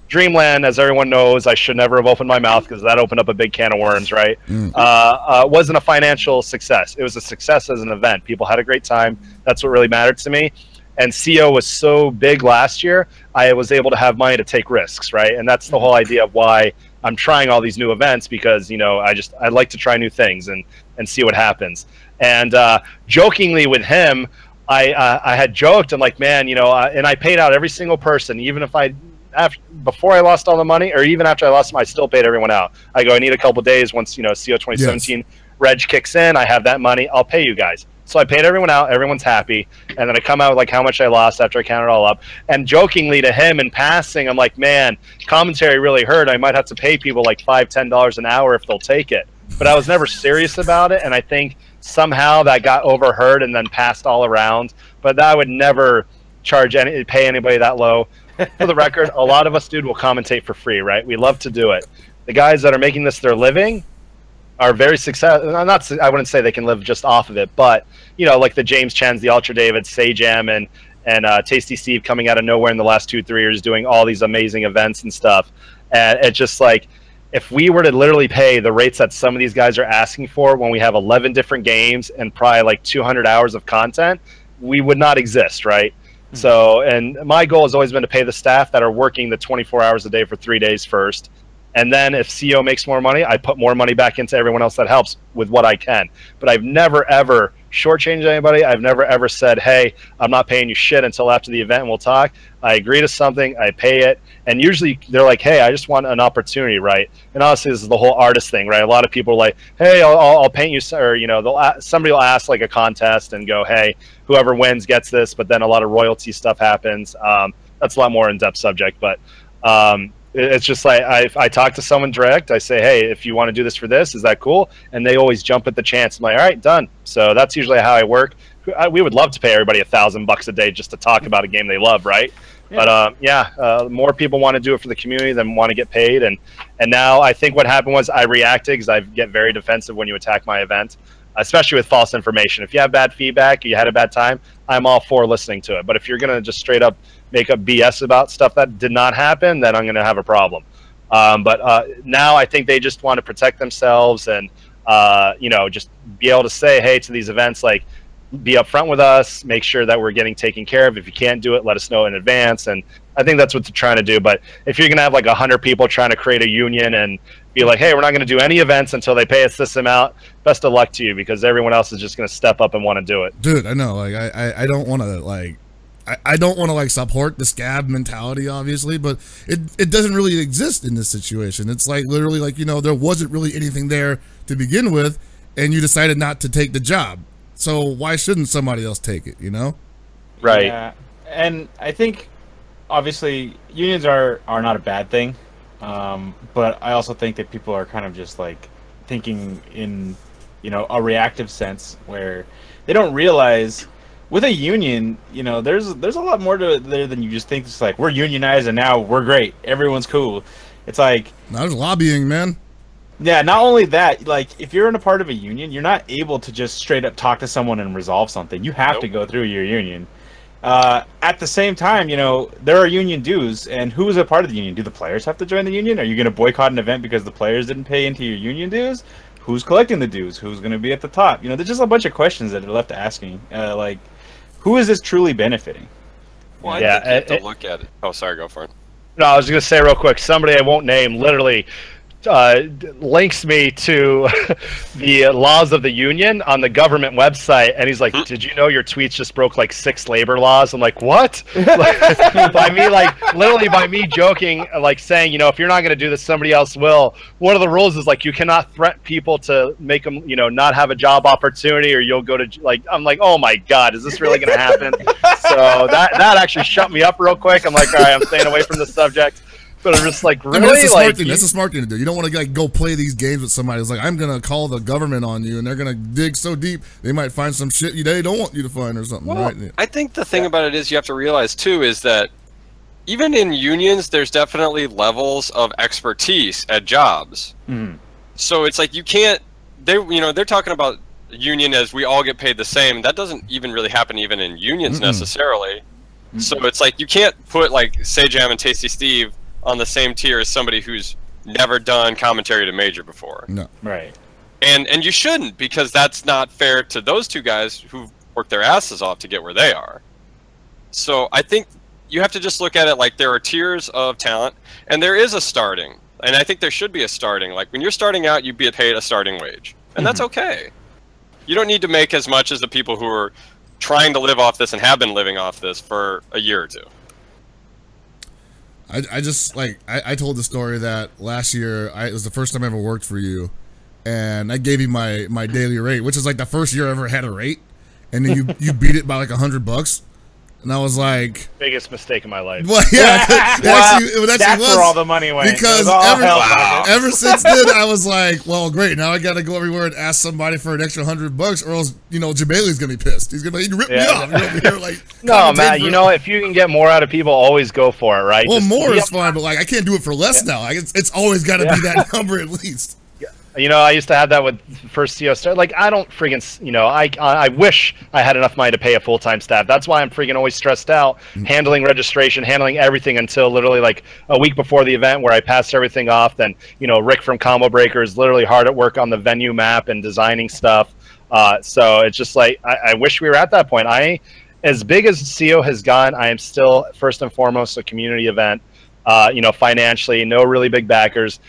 Dreamland, as everyone knows, I should never have opened my mouth because that opened up a big can of worms, right? Wasn't a financial success. It was a success as an event. People had a great time. That's what really mattered to me. And CO was so big last year, I was able to have money to take risks, right? And that's the whole idea of why I'm trying all these new events because, I like to try new things and see what happens. And jokingly with him, I had joked, I'm like, man, and I paid out every single person, even if before I lost all the money, or even after I lost them, I still paid everyone out. I go, I need a couple days once, CO 2017 reg kicks in, I have that money, I'll pay you guys. So I paid everyone out, everyone's happy, and then I come out with like how much I lost after I count it all up. And jokingly to him in passing, I'm like, man, commentary really hurt. I might have to pay people like $5, $10 an hour if they'll take it. But I was never serious about it, and I think somehow that got overheard and then passed all around. But I would never pay anybody that low. For the record, a lot of us, dude, will commentate for free, right? We love to do it. The guys that are making this their living are very successful. I wouldn't say they can live just off of it, but like the James Chens, the Ultra Davids, Sajam, and Tasty Steve coming out of nowhere in the last 2-3 years, doing all these amazing events and stuff. And it's just like, if we were to literally pay the rates that some of these guys are asking for when we have 11 different games and probably like 200 hours of content, we would not exist, right? So, and my goal has always been to pay the staff that are working the 24 hours a day for 3 days first. And then if CEO makes more money, I put more money back into everyone else that helps with what I can. But I've never, ever shortchanged anybody. I've never, ever said, hey, I'm not paying you shit until after the event and we'll talk. I agree to something, I pay it. And usually they're like, hey, I just want an opportunity, right? And honestly, this is the whole artist thing, right? A lot of people are like, hey, I'll paint you, or, somebody will ask like a contest and go, hey, whoever wins gets this, but then a lot of royalty stuff happens. That's a lot more in-depth subject, but it's just like I talk to someone direct. I say, hey, if you want to do this for this, is that cool? And they always jump at the chance. I'm like, all right, done. So that's usually how I work. We would love to pay everybody $1,000 a day just to talk about a game they love, right? Yeah. But more people want to do it for the community than want to get paid. And now I think what happened was I reacted because I get very defensive when you attack my event, especially with false information. If you have bad feedback, you had a bad time, I'm all for listening to it. But if you're going to just straight up make up BS about stuff that did not happen, then I'm going to have a problem. But now I think they just want to protect themselves and, just be able to say, hey, to these events, like, be upfront with us, make sure that we're getting taken care of. If you can't do it, let us know in advance. And I think that's what they're trying to do. But if you're going to have like 100 people trying to create a union and be like, hey, we're not going to do any events until they pay us this amount. Best of luck to you, because everyone else is just going to step up and want to do it. Dude, I know. Like, I don't want to, like, I don't want to, like, support the scab mentality, obviously, but it doesn't really exist in this situation. It's like, literally, like, you know, there wasn't really anything there to begin with, and you decided not to take the job. So why shouldn't somebody else take it, you know? Right. Yeah. And I think, obviously, unions are not a bad thing, but I also think that people are kind of just, like, thinking in, you know, a reactive sense, where they don't realize... With a union, you know, there's a lot more to it there than you just think. It's like, we're unionized and now we're great. Everyone's cool. It's like... No, there's lobbying, man. Yeah, not only that, like, if you're in a part of a union, you're not able to just straight up talk to someone and resolve something. You have to go through your union. At the same time, you know, there are union dues, and who is a part of the union? Do the players have to join the union? Are you going to boycott an event because the players didn't pay into your union dues? Who's collecting the dues? Who's going to be at the top? You know, there's just a bunch of questions that are left asking. Like... Who is this truly benefiting? Well, I think you have to look at it. Oh, sorry, go for it. No, I was going to say real quick, somebody I won't name literally links me to the laws of the union on the government website, and he's like, did you know your tweets just broke like 6 labor laws? I'm like, what? By me, like, literally by me joking, like saying, you know, if you're not going to do this, somebody else will. One of the rules is like, you cannot threaten people to make them, you know, not have a job opportunity, or you'll go to, like, I'm like, oh my God, is this really going to happen? So that actually shut me up real quick. I'm like, all right, I'm staying away from the subject. But I'm just like, really? I mean, that's a smart thing. That's a smart thing to do. You don't want to, like, go play these games with somebody who's like, I'm going to call the government on you, and they're going to dig so deep, they might find some shit they don't want you to find or something, well, right? I think the thing about it is you have to realize, too, is that even in unions, there's definitely levels of expertise at jobs. So it's like you can't, they're talking about union as we all get paid the same. That doesn't even really happen even in unions necessarily. So it's like you can't put, like, Say Jam and Tasty Steve on the same tier as somebody who's never done commentary to Major before. No. Right. And you shouldn't, because that's not fair to those two guys who've worked their asses off to get where they are. So I think you have to just look at it like there are tiers of talent, and there is a starting. And I think there should be a starting. Like, when you're starting out, you get paid a starting wage. And that's okay. You don't need to make as much as the people who are trying to live off this and have been living off this for a year or two. I just, like, I told the story that last year, it was the first time I ever worked for you, and I gave you my daily rate, which is like the first year I ever had a rate, and then you beat it by like $100, and I was like, biggest mistake in my life. Well, yeah, that's where all the money went. Because ever since then, I was like, well, great, now I got to go everywhere and ask somebody for an extra $100, or else, you know, Jebailey's gonna be pissed. He's gonna be like, you ripped me off. You're over here, like, no, Matt, you know, if you can get more out of people, always go for it, right? Well, more is fine, but, like, I can't do it for less now. Like, it's always got to be that number at least. You know, I used to have that with first CO start. Like, I don't friggin', you know, I wish I had enough money to pay a full-time staff. That's why I'm friggin' always stressed out, handling registration, handling everything until literally like a week before the event, where I passed everything off. Then, you know, Rick from Combo Breaker is literally hard at work on the venue map and designing stuff. So it's just like, I wish we were at that point. As big as CO has gone, I am still first and foremost a community event. You know, financially, no really big backers.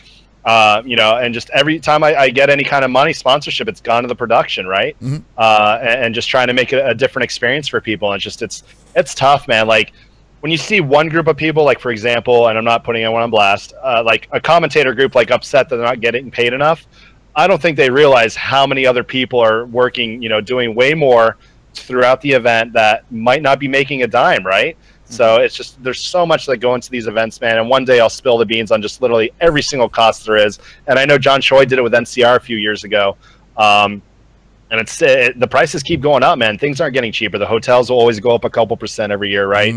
You know, and just every time I get any kind of money sponsorship, it's gone to the production, right? And just trying to make it a different experience for people. And it's tough, man. Like, when you see one group of people, like, for example, and I'm not putting anyone on blast, like a commentator group, like, upset that they're not getting paid enough, I don't think they realize how many other people are working, you know, doing way more throughout the event that might not be making a dime, right? So it's just, there's so much that go into these events, man. And one day I'll spill the beans on just literally every single cost there is. And I know John Choi did it with NCR a few years ago. And the prices keep going up, man. Things aren't getting cheaper. The hotels will always go up a couple % every year, right?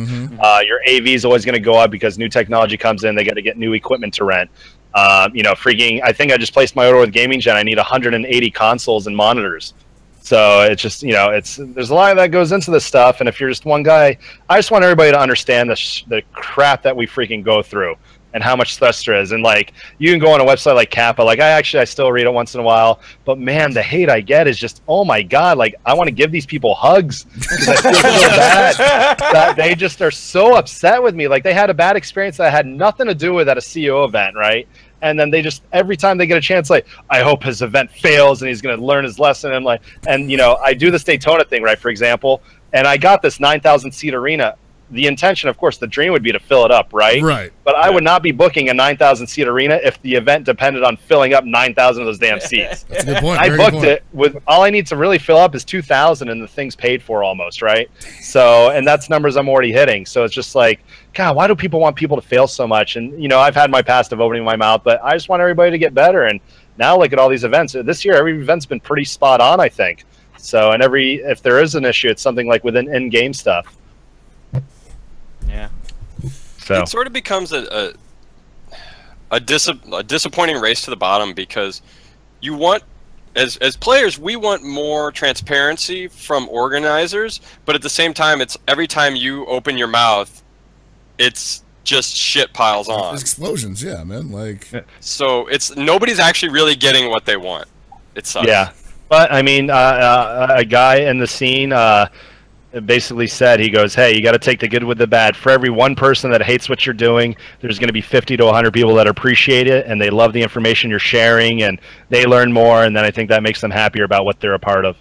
Your AV is always going to go up because new technology comes in. They got to get new equipment to rent. You know, freaking, I think I just placed my order with Gaming Gen. I need 180 consoles and monitors. So it's just, you know, there's a lot that goes into this stuff. And if you're just one guy, I just want everybody to understand the crap that we freaking go through and how much stress there is. And, like, you can go on a website like Kappa. Like, I still read it once in a while. But, man, the hate I get is just, oh, my God. Like, I want to give these people hugs because I feel so bad that they just are so upset with me. Like, they had a bad experience that had nothing to do with at a CO event, right? And then they just, every time they get a chance, like, I hope his event fails and he's going to learn his lesson. And like, and you know, I do this Daytona thing, right? For example, and I got this 9,000 seat arena. The intention, of course, the dream would be to fill it up, right? Right. But I would not be booking a 9,000 seat arena if the event depended on filling up 9,000 of those damn seats. That's a good point. I booked it with all I need to really fill up is 2,000, and the thing's paid for almost, right? So, and that's numbers I'm already hitting. So it's just like, God, why do people want people to fail so much? And you know, I've had my past of opening my mouth, but I just want everybody to get better. And now look at all these events. This year, every event's been pretty spot on, I think. So, and if there is an issue, it's something like within in-game stuff. Yeah. So it sort of becomes a disappointing race to the bottom, because you want, as players, we want more transparency from organizers, but at the same time, it's every time you open your mouth, it's just shit piles on. There's explosions, yeah, man. Like, so it's nobody's actually really getting what they want. It sucks. Yeah, but I mean, a guy in the scene basically said, he goes, hey, you got to take the good with the bad. For every one person that hates what you're doing, there's going to be 50 to 100 people that appreciate it, and they love the information you're sharing, and they learn more, and then I think that makes them happier about what they're a part of.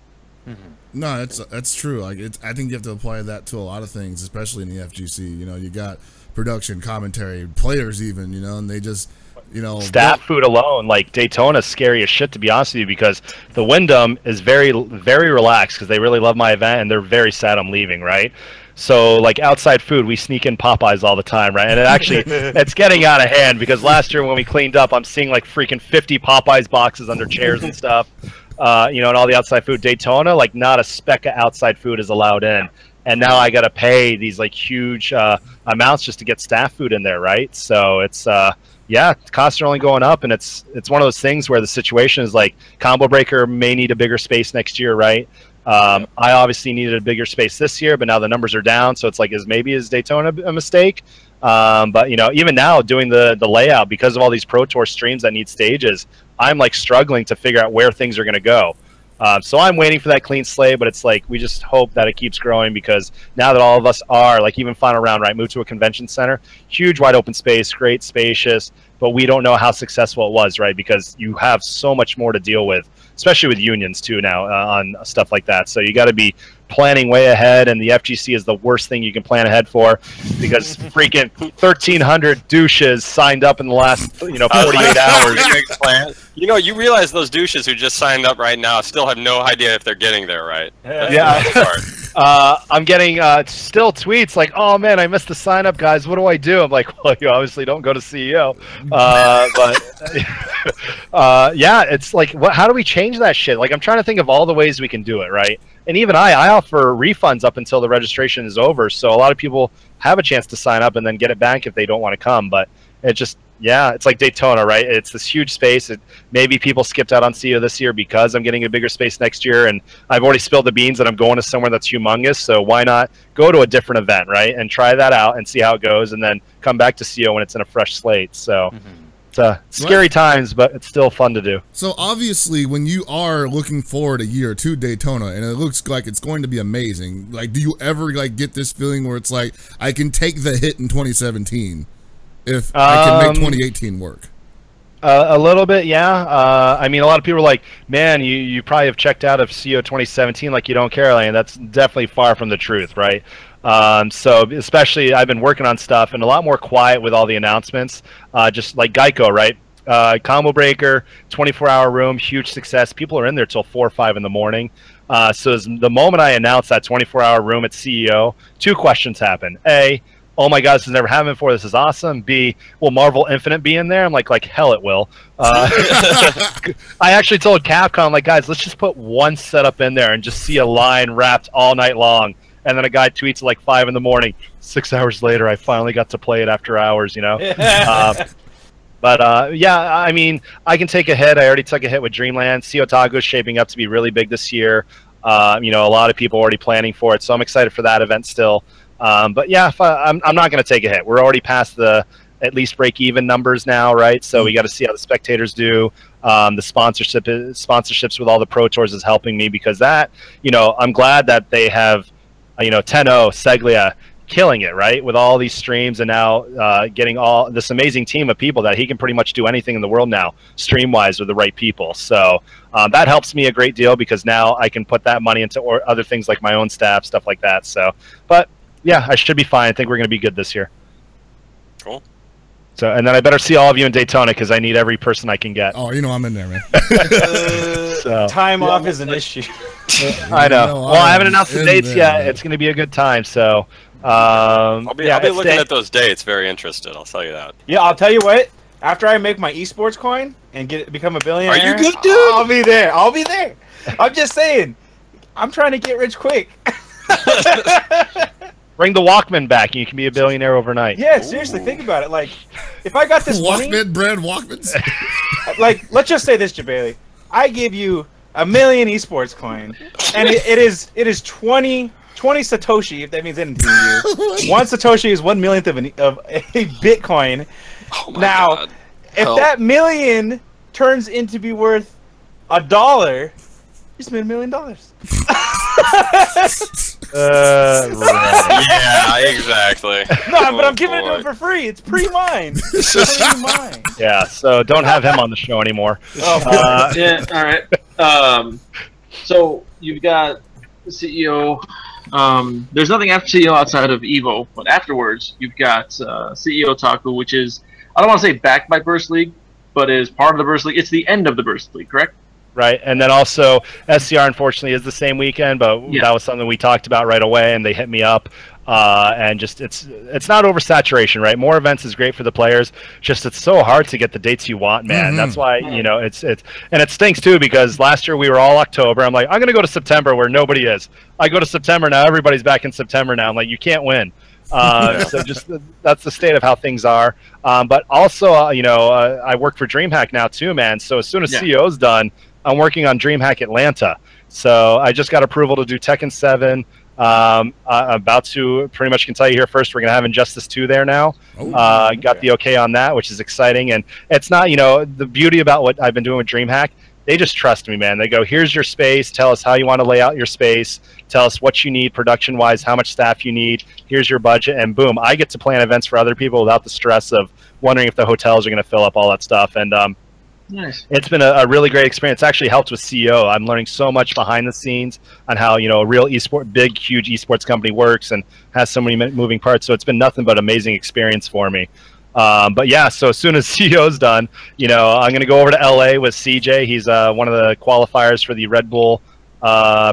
no, that's true. Like, I think you have to apply that to a lot of things, especially in the FGC. You know, you got production, commentary, players even, you know, and they just, you know, staff food alone, like Daytona's scary as shit, to be honest with you, because the Wyndham is very, very relaxed because they really love my event and they're very sad I'm leaving, right? So like outside food, we sneak in Popeyes all the time, right? And it actually, it's getting out of hand, because last year when we cleaned up, I'm seeing like freaking 50 Popeyes boxes under chairs and stuff, you know, and all the outside food. Daytona, like not a speck of outside food is allowed in. And now I got to pay these like huge amounts just to get staff food in there, right? So it's, yeah, costs are only going up, and it's one of those things where the situation is like, Combo Breaker may need a bigger space next year, right? I obviously needed a bigger space this year, but now the numbers are down, so it's like, is Daytona a mistake? But you know, even now doing the layout, because of all these Pro Tour streams that need stages, I'm like struggling to figure out where things are going to go. So I'm waiting for that clean slate, but it's like, we just hope that it keeps growing, because now that all of us are, like, even final round, right, moved to a convention center, huge wide open space, great spacious, but we don't know how successful it was, right, because you have so much more to deal with, especially with unions too now on stuff like that. So you got to be planning way ahead, and the FGC is the worst thing you can plan ahead for, because freaking 1,300 douches signed up in the last 48 hours. You know, you realize those douches who just signed up right now still have no idea if they're getting there, right? Yeah. I'm getting still tweets like, oh man, I missed the sign up, guys, what do I do? I'm like, well, you obviously don't go to CEO. But yeah, it's like, how do we change that shit? Like, I'm trying to think of all the ways we can do it, right? And even I offer refunds up until the registration is over, so a lot of people have a chance to sign up and then get it back if they don't want to come. But it just, yeah, it's like Daytona, right? It's this huge space. Maybe people skipped out on CEO this year because I'm getting a bigger space next year, and I've already spilled the beans that I'm going to somewhere that's humongous, so why not go to a different event, right? And try that out and see how it goes, and then come back to CEO when it's in a fresh slate. So it's scary times, but it's still fun to do. So obviously, when you are looking forward a year to Daytona, and it looks like it's going to be amazing, like, do you ever like get this feeling where it's like, I can take the hit in 2017 if I can make 2018 work? A little bit, yeah. I mean, a lot of people are like, man, you probably have checked out of CEO 2017 like you don't care, and that's definitely far from the truth, right? So especially, I've been working on stuff and a lot more quiet with all the announcements, just like Geico, right? Combo Breaker, 24-hour room, huge success. People are in there till 4 or 5 in the morning. So the moment I announced that 24-hour room at CEO, 2 questions happen. A, oh my God, this has never happened before, this is awesome. B, will Marvel Infinite be in there? I'm like hell it will. I actually told Capcom, I'm like, guys, let's just put one setup in there and just see a line wrapped all night long. And then a guy tweets at like 5 in the morning. 6 hours later, I finally got to play it after hours, you know? But yeah, I mean, I can take a hit. I already took a hit with Dreamland. Sea Otago is shaping up to be really big this year. You know, a lot of people already planning for it, so I'm excited for that event still. But yeah, I'm not going to take a hit. We're already past the at least break-even numbers now, right? So we got to see how the spectators do. The sponsorships with all the Pro Tours is helping me, because that, you know, I'm glad that they have, you know, Tenno, Seglia, killing it, right? With all these streams and now getting all this amazing team of people that he can pretty much do anything in the world now, stream-wise, with the right people. So that helps me a great deal because now I can put that money into other things like my own staff, stuff like that. So, but yeah, I should be fine. I think we're going to be good this year. Cool. So, and then I better see all of you in Daytona because I need every person I can get. Oh, you know I'm in there, man. So, time off is an issue. I know. Well, I haven't announced the dates yet. It's going to be a good time. So, I'll be looking at those dates. Very interested. I'll tell you that. Yeah, I'll tell you what. After I make my esports coin and become a billionaire, are you good, dude? I'll be there. I'll be there. I'm just saying. I'm trying to get rich quick. Bring the Walkman back, and you can be a billionaire overnight. Yeah, seriously, think about it. Like, if I got this money, Walkmans. Like, let's just say this, Jebailey. I give you 1 million esports coin, and it is 20 Satoshi, if that means anything to you. 1 Satoshi is 1/1,000,000th of a Bitcoin. Oh my now, God. if that million turns into be worth $1, you just made $1 million. Right. Yeah, exactly. No, but I'm giving it to him for free. It's pre-mine. It's pre-mine. Yeah, so don't have him on the show anymore. Oh, yeah, all right. So you've got the CEO. There's nothing after CEO outside of Evo, but afterwards you've got CEO Taku, which is, I don't want to say backed by Burst League, but is part of the Burst League. It's the end of the Burst League, correct? Right, and then also SCR unfortunately is the same weekend, but that was something we talked about right away, and they hit me up, and just it's not oversaturation, right? More events is great for the players. Just it's so hard to get the dates you want, man. That's why it's and it stinks too because last year we were all October. I'm like, I'm gonna go to September where nobody is. I go to September now, everybody's back in September now. I'm like, you can't win. So just that's the state of how things are. But also, I work for DreamHack now too, man. So as soon as CEO's done, I'm working on DreamHack Atlanta. So I just got approval to do Tekken 7. I'm about to, pretty much can tell you here first, we're going to have Injustice 2 there now. Got the okay on that, which is exciting. And it's not, the beauty about what I've been doing with DreamHack, they just trust me, man. They go, here's your space. Tell us how you want to lay out your space. Tell us what you need production-wise, how much staff you need. Here's your budget. And boom, I get to plan events for other people without the stress of wondering if the hotels are going to fill up, all that stuff. And nice. It's been a really great experience. It's actually helped with CEO. I'm learning so much behind the scenes on how, a real big, huge esports company works and has so many moving parts. So it's been nothing but amazing experience for me. But yeah, so as soon as CEO's done, I'm going to go over to LA with CJ. He's one of the qualifiers for the Red Bull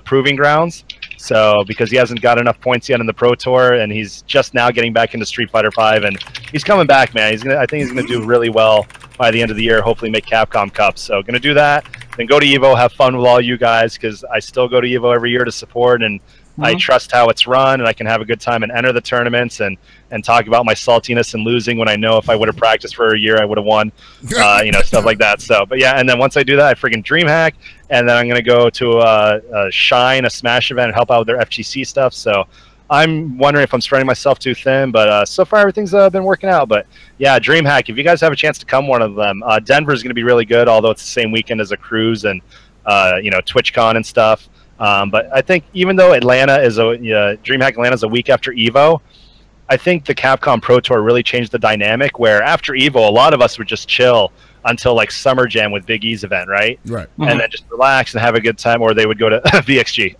Proving Grounds. So because he hasn't got enough points yet in the Pro Tour, and he's just now getting back into Street Fighter V, and he's coming back, man. I think he's gonna do really well by the end of the year. Hopefully, make Capcom Cup. So gonna do that. Then go to Evo, have fun with all you guys, because I still go to Evo every year to support, and I trust how it's run, and I can have a good time and enter the tournaments and talk about my saltiness and losing when I know if I would have practiced for a year, I would have won, stuff like that. So, but yeah, and then once I do that, I freaking DreamHack, and then I'm going to go to a Shine, a Smash event, and help out with their FGC stuff. So I'm wondering if I'm spreading myself too thin, but so far everything's been working out. But yeah, DreamHack, if you guys have a chance to come one of them, Denver's going to be really good, although it's the same weekend as a cruise and, TwitchCon and stuff. But I think even though Atlanta is DreamHack Atlanta is a week after Evo, I think the Capcom Pro Tour really changed the dynamic where after Evo, a lot of us would just chill until like Summer Jam with Big E's event, right? Right. And then just relax and have a good time, or they would go to VXG.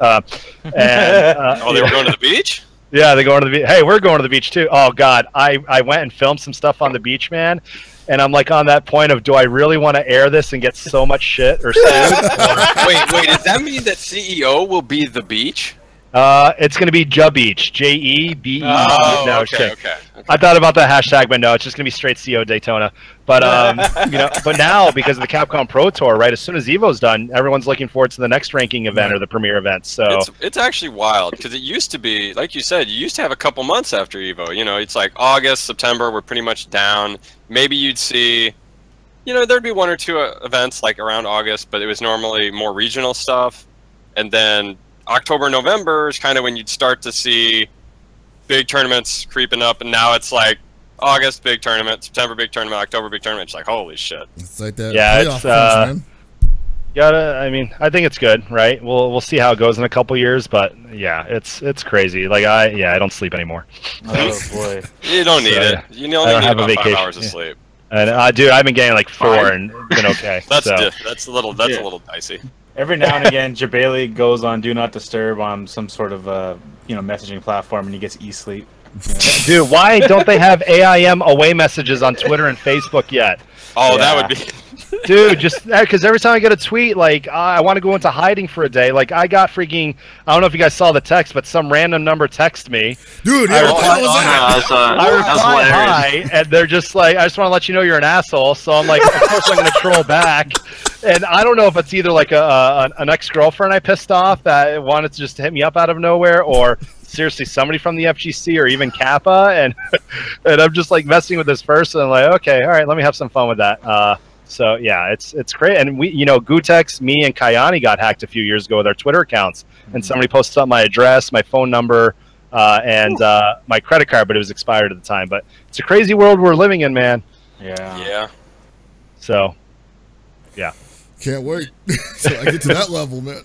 They were going to the beach? Yeah, they're going to the beach. Hey, we're going to the beach too. Oh God, I went and filmed some stuff on the beach, man. And I'm like on that point of, do I really want to air this and get so much shit or sued? Wait, does that mean that CEO will be the beach? It's going to be Jebeach, Jebee. No, okay. I thought about that hashtag, but no, it's just going to be straight CEO Daytona. But but now because of the Capcom Pro Tour, right? As soon as Evo's done, everyone's looking forward to the next ranking event or the premier event. So it's actually wild because it used to be, like you said, you used to have a couple months after Evo. It's like August, September, we're pretty much down. Maybe you'd see, there'd be 1 or 2 events like around August, but it was normally more regional stuff, and then October, November is kind of when you'd start to see big tournaments creeping up, and now it's like August, big tournament, September, big tournament, October, big tournament. It's like, holy shit. It's like that. Yeah, I mean, I think it's good, right? We'll see how it goes in a couple years, but yeah, it's crazy. Like I don't sleep anymore. Oh boy, you don't need it. You only need about 5 hours of sleep. And dude, I've been getting like 4 and been okay. That's a little dicey. Every now and again, Jebailey goes on Do Not Disturb on some sort of messaging platform, and he gets e-sleep. Dude, why don't they have AIM away messages on Twitter and Facebook yet? Oh, that would be... Dude, just because every time I get a tweet, like, I want to go into hiding for a day. Like, I got freaking... I don't know if you guys saw the text, but some random number texted me. Dude, I reply hi, and they're just like, I just want to let you know you're an asshole. So I'm like, of course I'm going to troll back. And I don't know if it's either like an ex-girlfriend I pissed off that wanted to just hit me up out of nowhere, or... seriously somebody from the FGC or even Kappa, and I'm just like messing with this person. I'm like, okay, all right, let me have some fun with that. So yeah, it's great. And we, Gutex, me, and Kayani got hacked a few years ago with our Twitter accounts, and somebody posted up my address, my phone number, and my credit card, but it was expired at the time. But it's a crazy world we're living in, man. Yeah. So, yeah. Can't wait till I get to that level, man.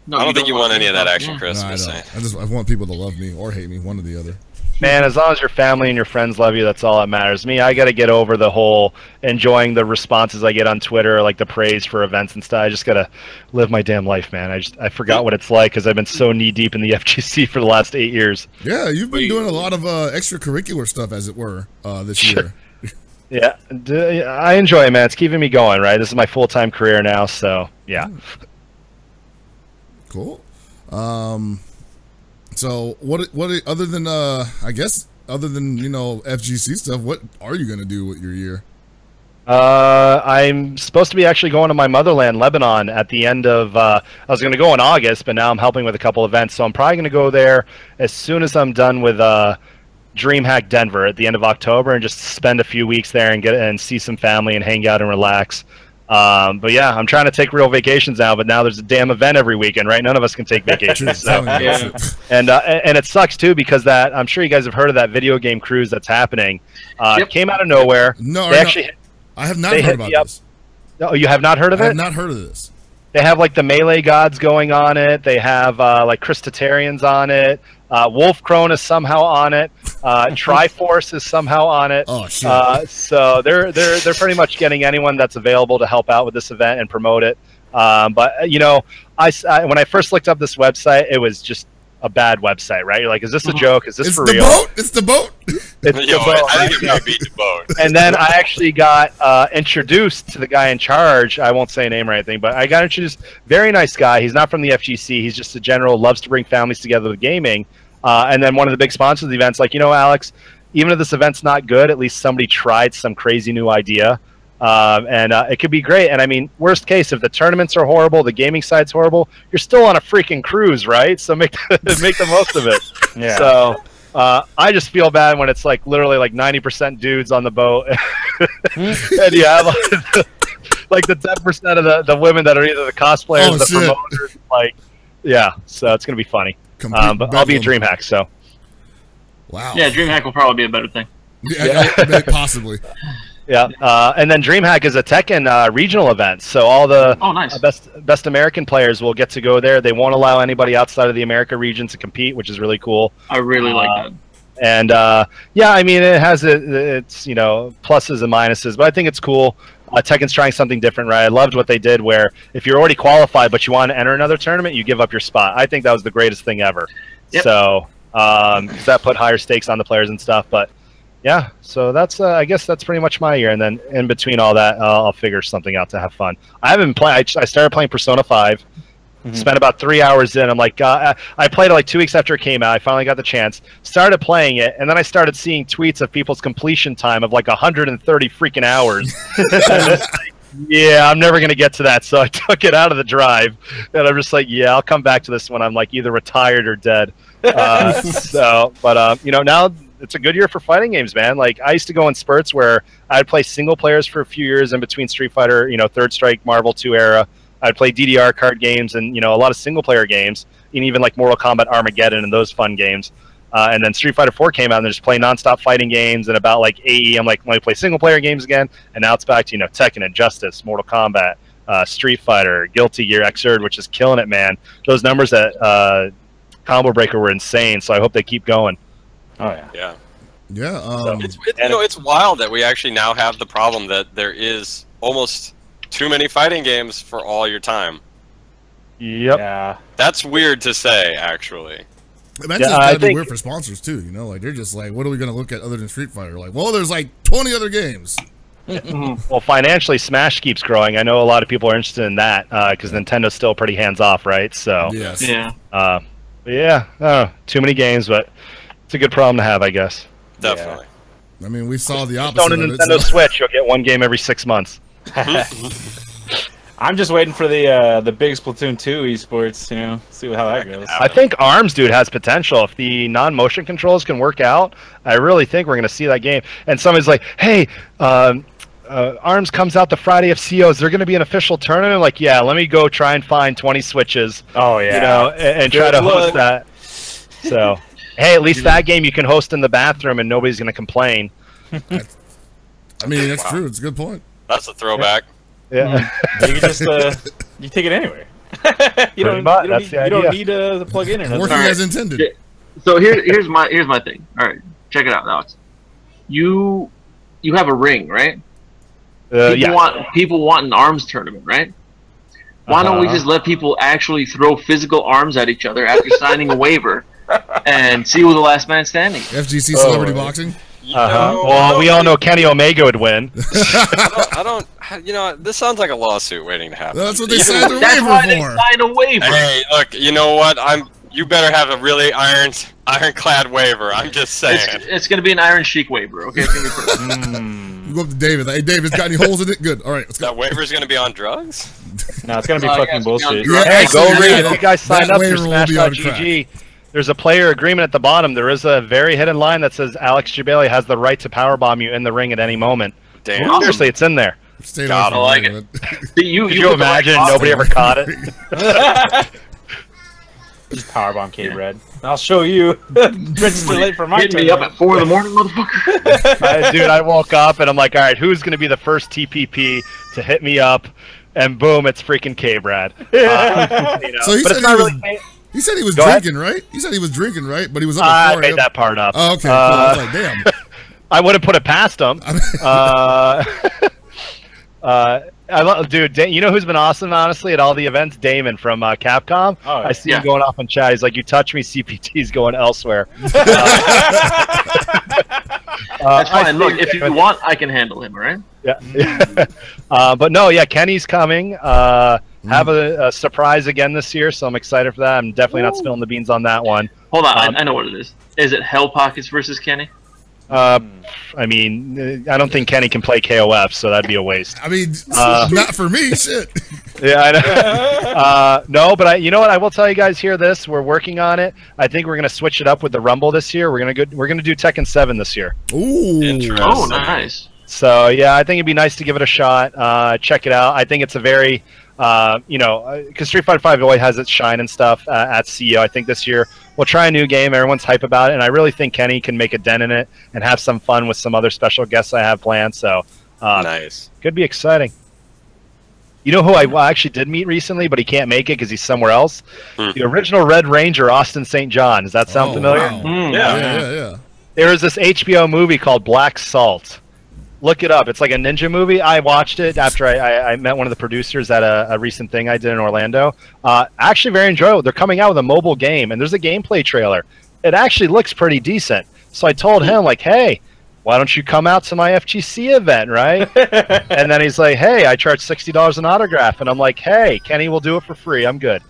No, I don't think you want any of that action, Chris. No, I don't. I want people to love me or hate me, one or the other. Man, as long as your family and your friends love you, that's all that matters. Me, I got to get over the whole enjoying the responses I get on Twitter, like the praise for events and stuff. I just got to live my damn life, man. I forgot what it's like because I've been so knee-deep in the FGC for the last 8 years. Yeah, you've been doing a lot of extracurricular stuff, as it were, this year. Yeah, I enjoy it, man. It's keeping me going, right? This is my full-time career now, so, yeah. Cool. So what other than FGC stuff, what are you gonna do with your year? I'm supposed to be actually going to my motherland, Lebanon, at the end of I was gonna go in August, but now I'm helping with a couple events, so I'm probably gonna go there as soon as I'm done with DreamHack Denver at the end of October, and just spend a few weeks there and see some family and hang out and relax. But yeah, I'm trying to take real vacations now, but now there's a damn event every weekend, right? None of us can take vacations. So. And it sucks too, because I'm sure you guys have heard of that video game cruise that's happening. It came out of nowhere. I have not heard about this. Oh, you have not heard of it? I have not heard of this. They have like the Melee Gods going on it. They have like Christatarians on it. Wolf Crone is somehow on it. Triforce is somehow on it. Oh shit! So they're pretty much getting anyone that's available to help out with this event and promote it. But when I first looked up this website, it was just a bad website, right? You're like, is this a joke? Is this for real? It's the boat. It's the boat. I think it may be the boat. And then I actually got introduced to the guy in charge. I won't say a name or anything, but I got introduced. Very nice guy. He's not from the FGC. He's just a general, loves to bring families together with gaming. And then one of the big sponsors of the event's like, Alex, even if this event's not good, at least somebody tried some crazy new idea. And it could be great. And I mean, worst case, if the tournaments are horrible, the gaming side's horrible, you're still on a freaking cruise, right? So make the most of it. Yeah. So I just feel bad when it's like literally like 90% dudes on the boat, and you have like the 10% of the women that are either the cosplayers or the promoters. Like, yeah. So it's gonna be funny. But I'll be a DreamHack. So. Wow. Yeah, DreamHack will probably be a better thing. Yeah, possibly. Yeah, and then DreamHack is a Tekken regional event, so all the nice. best American players will get to go there. They won't allow anybody outside of the America region to compete, which is really cool. I really like that. And yeah, I mean, it has its pluses and minuses, but I think it's cool. Tekken's trying something different, right? I loved what they did, where if you're already qualified but you want to enter another tournament, you give up your spot. I think that was the greatest thing ever. Yep. So 'cause that put higher stakes on the players and stuff, but. Yeah, so that's I guess that's pretty much my year, and then in between all that, I'll figure something out to have fun. I haven't played. I started playing Persona 5. Spent about 3 hours in. I'm like, I played it like 2 weeks after it came out. I finally got the chance. Started playing it, and then I started seeing tweets of people's completion time of like 130 freaking hours. Yeah, I'm never gonna get to that, so I took it out of the drive, and I'm just like, yeah, I'll come back to this when I'm like either retired or dead. Now. It's a good year for fighting games, man. Like, I used to go in spurts where I'd play single players for a few years in between Street Fighter, Third Strike, Marvel 2 era. I'd play DDR card games and, a lot of single player games, and even like Mortal Kombat Armageddon and those fun games. And then Street Fighter 4 came out, and they just play nonstop fighting games. And about like AE, I'm like, let me play single player games again. And now it's back to, Tekken, Injustice, Mortal Kombat, Street Fighter, Guilty Gear Xrd, which is killing it, man. Those numbers at Combo Breaker were insane, so I hope they keep going. Oh yeah. Yeah. Yeah. It's wild that we actually now have the problem that there is almost too many fighting games for all your time. Yep. Yeah. That's weird to say, actually. And that's just gotta be weird for sponsors too, you know, like they're just like, what are we gonna look at other than Street Fighter? Like, well, there's like 20 other games. Well, financially, Smash keeps growing. I know a lot of people are interested in that because Nintendo's still pretty hands off, right? So yes. Yeah. Too many games, but it's a good problem to have, I guess. Definitely. I mean, we saw the opposite. Just own a Nintendo Switch, you'll get one game every 6 months. I'm just waiting for the big Splatoon 2 esports, you know, see how that goes. I think ARMS, dude, has potential. If the non-motion controls can work out, I really think we're going to see that game. And somebody's like, hey, ARMS comes out the Friday of CO. Is there going to be an official tournament? I'm like, yeah, let me go try and find 20 Switches. Oh, yeah. You know, and try to host that. So, hey, at least that game you can host in the bathroom and nobody's going to complain. I mean, that's true. It's a good point. That's a throwback. Yeah. You can just you take it anywhere. you don't need to plug in or nothing. Working as intended. Yeah. So here's my thing. All right, check it out, Alex. You have a ring, right? People want an arms tournament, right? Why don't we just let people actually throw physical arms at each other after signing a waiver and see who the last man standing is? FGC Celebrity Boxing? Well, we all know Kenny Omega would win. I don't. You know, this sounds like a lawsuit waiting to happen. That's what they signed a waiver That's why for. they signed a waiver. Hey, look. You know what? You better have a really ironclad waiver. I'm just saying. It's going to be an Iron Sheik waiver. Okay, it's going to be perfect. You go up to David. Hey, David, got any holes in it? Good. All right, let's go. That waiver's going to be on drugs? No, it's going to be fucking bullshit. Yeah, Hey, go actually, read. If you guys signed up for Smash.gg, there's a player agreement at the bottom. There is a very hidden line that says Alex Jebailey has the right to powerbomb you in the ring at any moment. Damn. Seriously, it's in there. I like it. Could you imagine nobody ever caught it? Just powerbomb K-Bread. I'll show you. It's too late for my Hit me up at 4 in the morning, motherfucker. Dude, I woke up and I'm like, all right, who's going to be the first TPP to hit me up? And boom, it's freaking K-Brad. You know, So he said he was drinking, right? He said he was drinking, right? But he was up at 4 I made that part up. Oh, okay. Cool. I was like, damn. I wouldn't put it past him. Dude, you know who's been awesome, honestly, at all the events? Damon from Capcom. Oh, yeah. I see him going off on chat. He's like, you touch me, CPT's going elsewhere. That's fine. Look, if you want, I can handle him, all right? Yeah. But no, yeah, Kenny's coming. Have a surprise again this year, so I'm excited for that. I'm definitely not spilling the beans on that one. Hold on, I know what it is. Is it Hell Pockets versus Kenny? I mean, I don't think Kenny can play KOF, so that'd be a waste. I mean, not for me, shit. Yeah, I know. No, but you know what? I will tell you guys here. We're working on it. I think we're gonna switch it up with the Rumble this year. We're gonna do Tekken 7 this year. Ooh, interesting. Oh, nice. So yeah, I think it'd be nice to give it a shot. Check it out. I think it's a very, because Street Fighter 5 always has its shine and stuff at CEO. I think this year we'll try a new game. Everyone's hype about it, and I really think Kenny can make a dent in it and have some fun with some other special guests I have planned. So nice. Could be exciting. You know who I actually did meet recently, but he can't make it because he's somewhere else? The original Red Ranger, Austin St. John. Does that sound familiar? Wow. Yeah. There was this HBO movie called Black Salt. Look it up. It's like a ninja movie. I watched it after I met one of the producers at a recent thing I did in Orlando. Actually very enjoyable. They're coming out with a mobile game, and there's a gameplay trailer. It actually looks pretty decent. So I told him, like, hey, why don't you come out to my FGC event, right? And then he's like, hey, I charge $60 an autograph. And I'm like, hey, Kenny will do it for free. I'm good.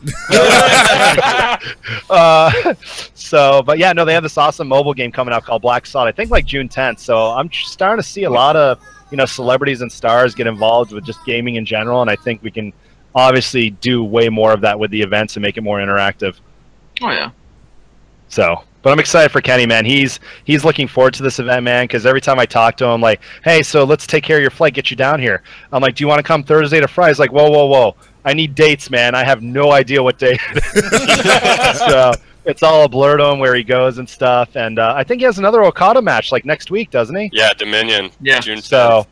But yeah, no, they have this awesome mobile game coming out called Black Salt, I think like June 10th. So I'm starting to see a lot of, celebrities and stars get involved with just gaming in general. And I think we can obviously do way more of that with the events and make it more interactive. Oh, yeah. So, but I'm excited for Kenny, man. He's looking forward to this event, man, because every time I talk to him, like, hey, so let's take care of your flight, get you down here. I'm like, do you want to come Thursday to Friday? He's like, whoa. I need dates, man. I have no idea what day it is. So it's all a blur to him where he goes and stuff. And I think he has another Okada match like next week, doesn't he? Yeah, Dominion. Yeah. June 10th. So,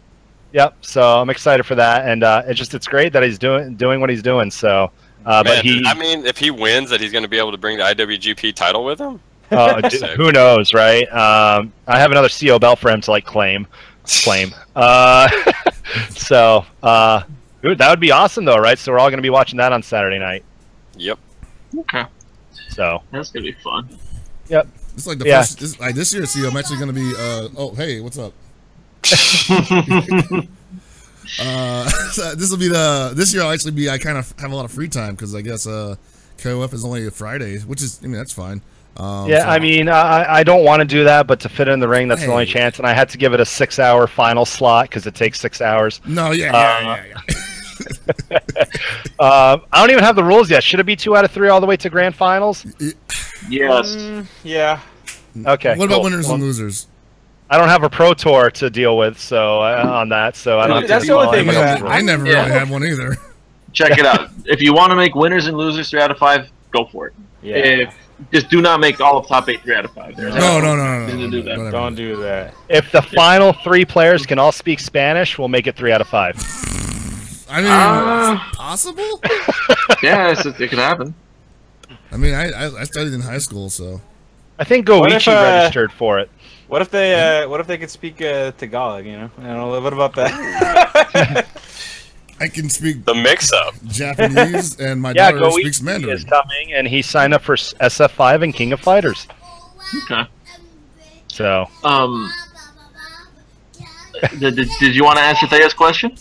Yep. So I'm excited for that, and it's great that he's doing what he's doing. So, Man, but he, I mean, if he wins, that he's going to be able to bring the IWGP title with him. who knows, right? I have another CO belt for him to like claim. So, dude, that would be awesome though, right? So we're all going to be watching that on Saturday night. Yep. Okay. So that's gonna be fun. Yep. It's like the first. This year, see, I'm actually going to be. Oh, hey, what's up? This will be this year. I'll actually be. I kind of have a lot of free time because I guess KOF is only a Friday, which is. I mean, that's fine. Yeah, so, I mean, I don't want to do that, but to fit in the ring, that's the only chance. And I had to give it a 6-hour final slot because it takes 6 hours. No, yeah. I don't even have the rules yet. Should it be 2 out of 3 all the way to grand finals? Yes. Yeah. Okay. What about winners and losers? I don't have a pro tour to deal with, so on that, so I don't. Have That's to the only thing. I never really had one either. Check it out. If you want to make winners and losers 3 out of 5, go for it. Yeah. Just do not make all of top 8 3 out of 5. No. Don't do that. If the final 3 players can all speak Spanish, we'll make it 3 out of 5. I mean, possible? Yeah, it could happen. I mean, I studied in high school, so. I think Goichi registered for it. What if they could speak Tagalog? You know, I don't know. What about that? I can speak the mix-up Japanese, and my daughter speaks Mandarin. Is coming, and he signed up for SF5 and King of Fighters. Okay. So. Did you want to answer Thea's question?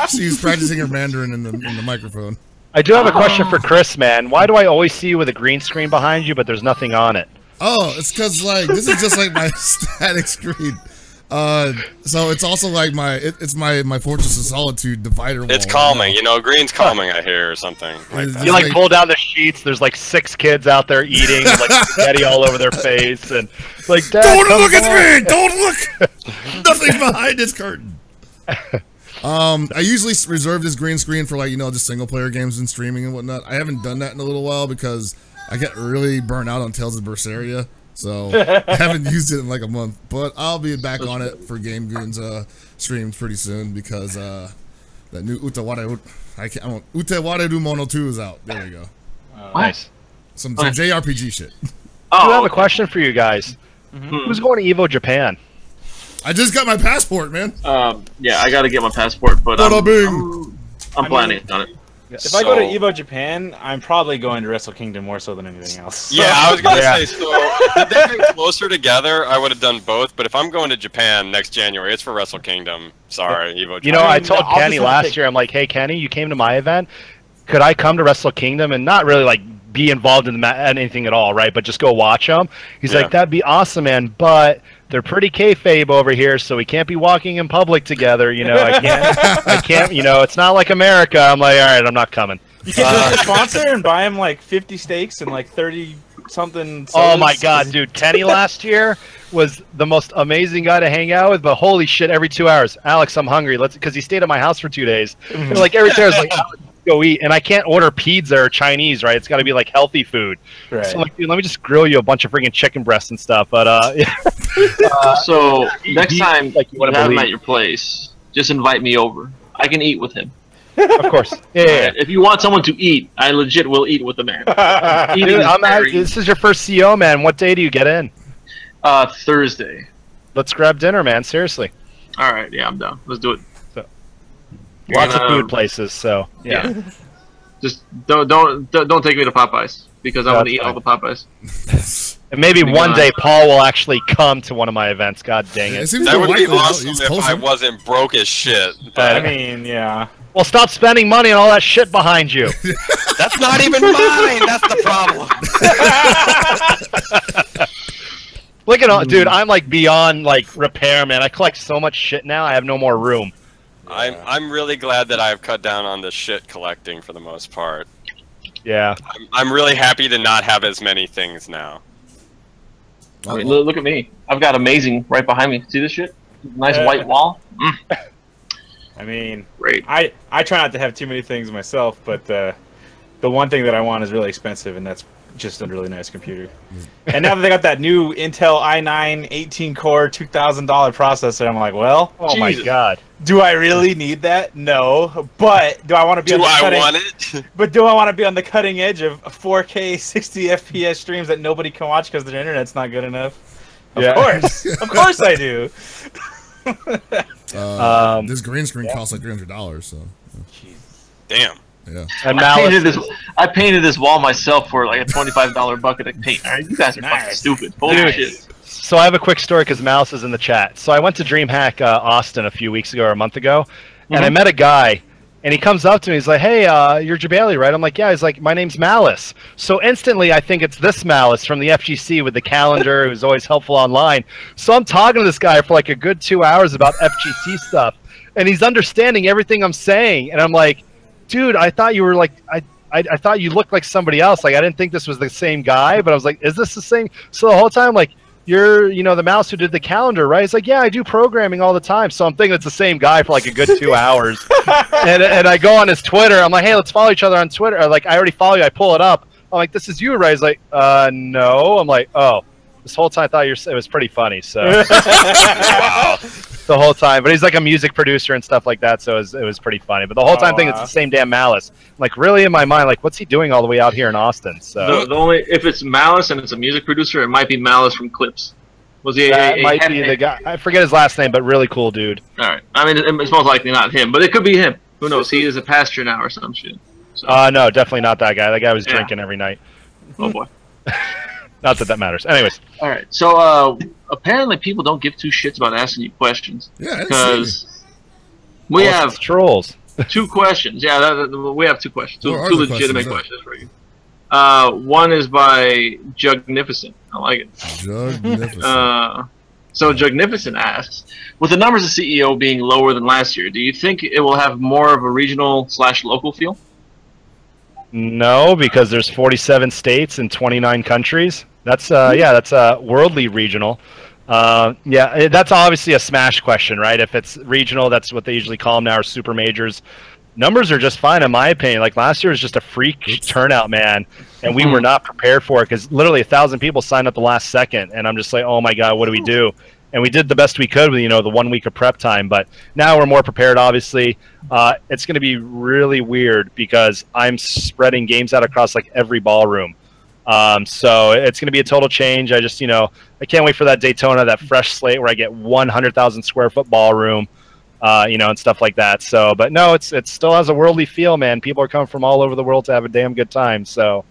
She's practicing her Mandarin in the microphone. I do have a question for Chris, man. Why do I always see you with a green screen behind you, but there's nothing on it? Oh, it's because like this is just like my static screen. So it's also like it's my Fortress of Solitude divider wall. It's calming, you know. Green's calming, I hear, or something. Like that. You like pull down the sheets. There's like 6 kids out there eating, with, like spaghetti all over their face, and like, Dad, don't look at me! Don't look! Nothing's behind this curtain. I usually reserve this green screen for like just single player games and streaming and whatnot. I haven't done that in a little while because I get really burnt out on Tales of Berseria. So I haven't used it in like a month, but I'll be back on it for Game Goons streams pretty soon because that new Utawareru Mono 2 is out. There we go. Nice. Some JRPG shit. I have a question for you guys. Who's going to Evo Japan? I just got my passport, man. Yeah, I got to get my passport, but I'm planning on it. If I go to Evo Japan, I'm probably going to Wrestle Kingdom more so than anything else. Yeah, I was gonna say, so if they've been closer together, I would have done both. But if I'm going to Japan next January, it's for Wrestle Kingdom. Sorry, Evo Japan. You know, I told Kenny last year, I'm like, hey, Kenny, you came to my event. Could I come to Wrestle Kingdom and not really like be involved in anything at all, right? But just go watch them. He's like, that'd be awesome, man. But they're pretty kayfabe over here, so we can't be walking in public together. You know, I can't. You know, it's not like America. I'm like, all right, I'm not coming. You can just sponsor and buy him like 50 steaks and like 30 something. Oh my god, dude! Kenny last year was the most amazing guy to hang out with. But holy shit, every 2 hours, Alex, I'm hungry. Because he stayed at my house for 2 days. And like every 2 hours, like, Alex, go eat, and I can't order pizza or Chinese, right? It's got to be like healthy food. Right. So I'm like, dude, let me just grill you a bunch of freaking chicken breasts and stuff. But so next time you have him at your place, just invite me over. I can eat with him. Of course. Yeah. If you want someone to eat, I legit will eat with the man. Dude, this is your first CO, man. What day do you get in? Thursday. Let's grab dinner, man. Seriously. All right. Yeah, I'm down. Let's do it. Lots of food places, so yeah. Just don't take me to Popeyes because I want to eat all the Popeyes. And maybe one day Paul will actually come to one of my events. God dang it! That would be awesome if I wasn't broke as shit. But, I mean, yeah. Well, stop spending money on all that shit behind you. That's not even mine. That's the problem. Look at all, dude. I'm like beyond like repair, man. I collect so much shit now. I have no more room. I'm really glad that I've cut down on the shit collecting for the most part. Yeah. I'm really happy to not have as many things now. I mean, look at me. I've got amazing right behind me. See this shit? Nice white wall. I mean, great. I try not to have too many things myself, but the one thing that I want is really expensive, and that's just a really nice computer. And now that they got that new Intel i9 18-core $2,000 processor, I'm like, well, oh my god, do I really need that? No, but do I want to be? But do I want to be on the cutting edge of 4K 60 FPS streams that nobody can watch because their internet's not good enough? Of course I do. This green screen costs like $300, so. Damn. Yeah. I painted this wall myself for like a $25 bucket of paint. All right, you guys are fucking stupid. Holy shit. So I have a quick story because Malice is in the chat. So I went to DreamHack Austin a few weeks ago or a month ago, and I met a guy, and he comes up to me. He's like, "Hey, you're Jebailey, right?" I'm like, "Yeah." He's like, "My name's Malice." So instantly, I think it's this Malice from the FGC with the calendar, who's always helpful online. So I'm talking to this guy for like a good 2 hours about FGC stuff, and he's understanding everything I'm saying, and I'm like, dude, I thought you were like, I thought you looked like somebody else. Like, I didn't think this was the same guy, but I was like, is this the same? So the whole time, like, you're, the mouse who did the calendar, right? It's like, yeah, I do programming all the time. So I'm thinking it's the same guy for like a good 2 hours. and I go on his Twitter. I'm like, hey, let's follow each other on Twitter. Like, I already follow you. I pull it up. I'm like, this is you, right? He's like, no. I'm like, oh. This whole time I thought it was pretty funny. So wow. The whole time, but he's like a music producer and stuff like that, so it was pretty funny. But the whole time thinking it's the same damn Malice. I'm like, really, in my mind, like, what's he doing all the way out here in Austin? So the only, if it's Malice and it's a music producer, it might be Malice from Clips. Was he? That might be the guy. I forget his last name, but really cool dude. All right, I mean, it's most likely not him, but it could be him. Who knows? He is a pastor now or some shit. So. No, definitely not that guy. That guy was drinking every night. Oh boy. Not that matters. Anyways. All right. So apparently people don't give two shits about asking you questions. Yeah. Because we have trolls. 2 questions. Yeah, we have 2 questions. Two legitimate questions for you. One is by Jugnificent. I like it. Jugnificent. So Jugnificent asks, with the numbers of CEO being lower than last year, do you think it will have more of a regional/local feel? No, because there's 47 states and 29 countries. That's that's worldly regional. Yeah, that's obviously a smash question, right? If it's regional, that's what they usually call them now, or super majors. Numbers are just fine, in my opinion. Like last year was just a freak turnout, man, and we were not prepared for it because literally 1,000 people signed up the last second, and I'm just like, oh my god, what do we do? And we did the best we could with the 1 week of prep time, but now we're more prepared. Obviously, it's going to be really weird because I'm spreading games out across like every ballroom. So it's going to be a total change. I just I can't wait for that Daytona, that fresh slate where I get 100,000 square foot ballroom, and stuff like that. So, but no, it still has a worldly feel, man. People are coming from all over the world to have a damn good time. So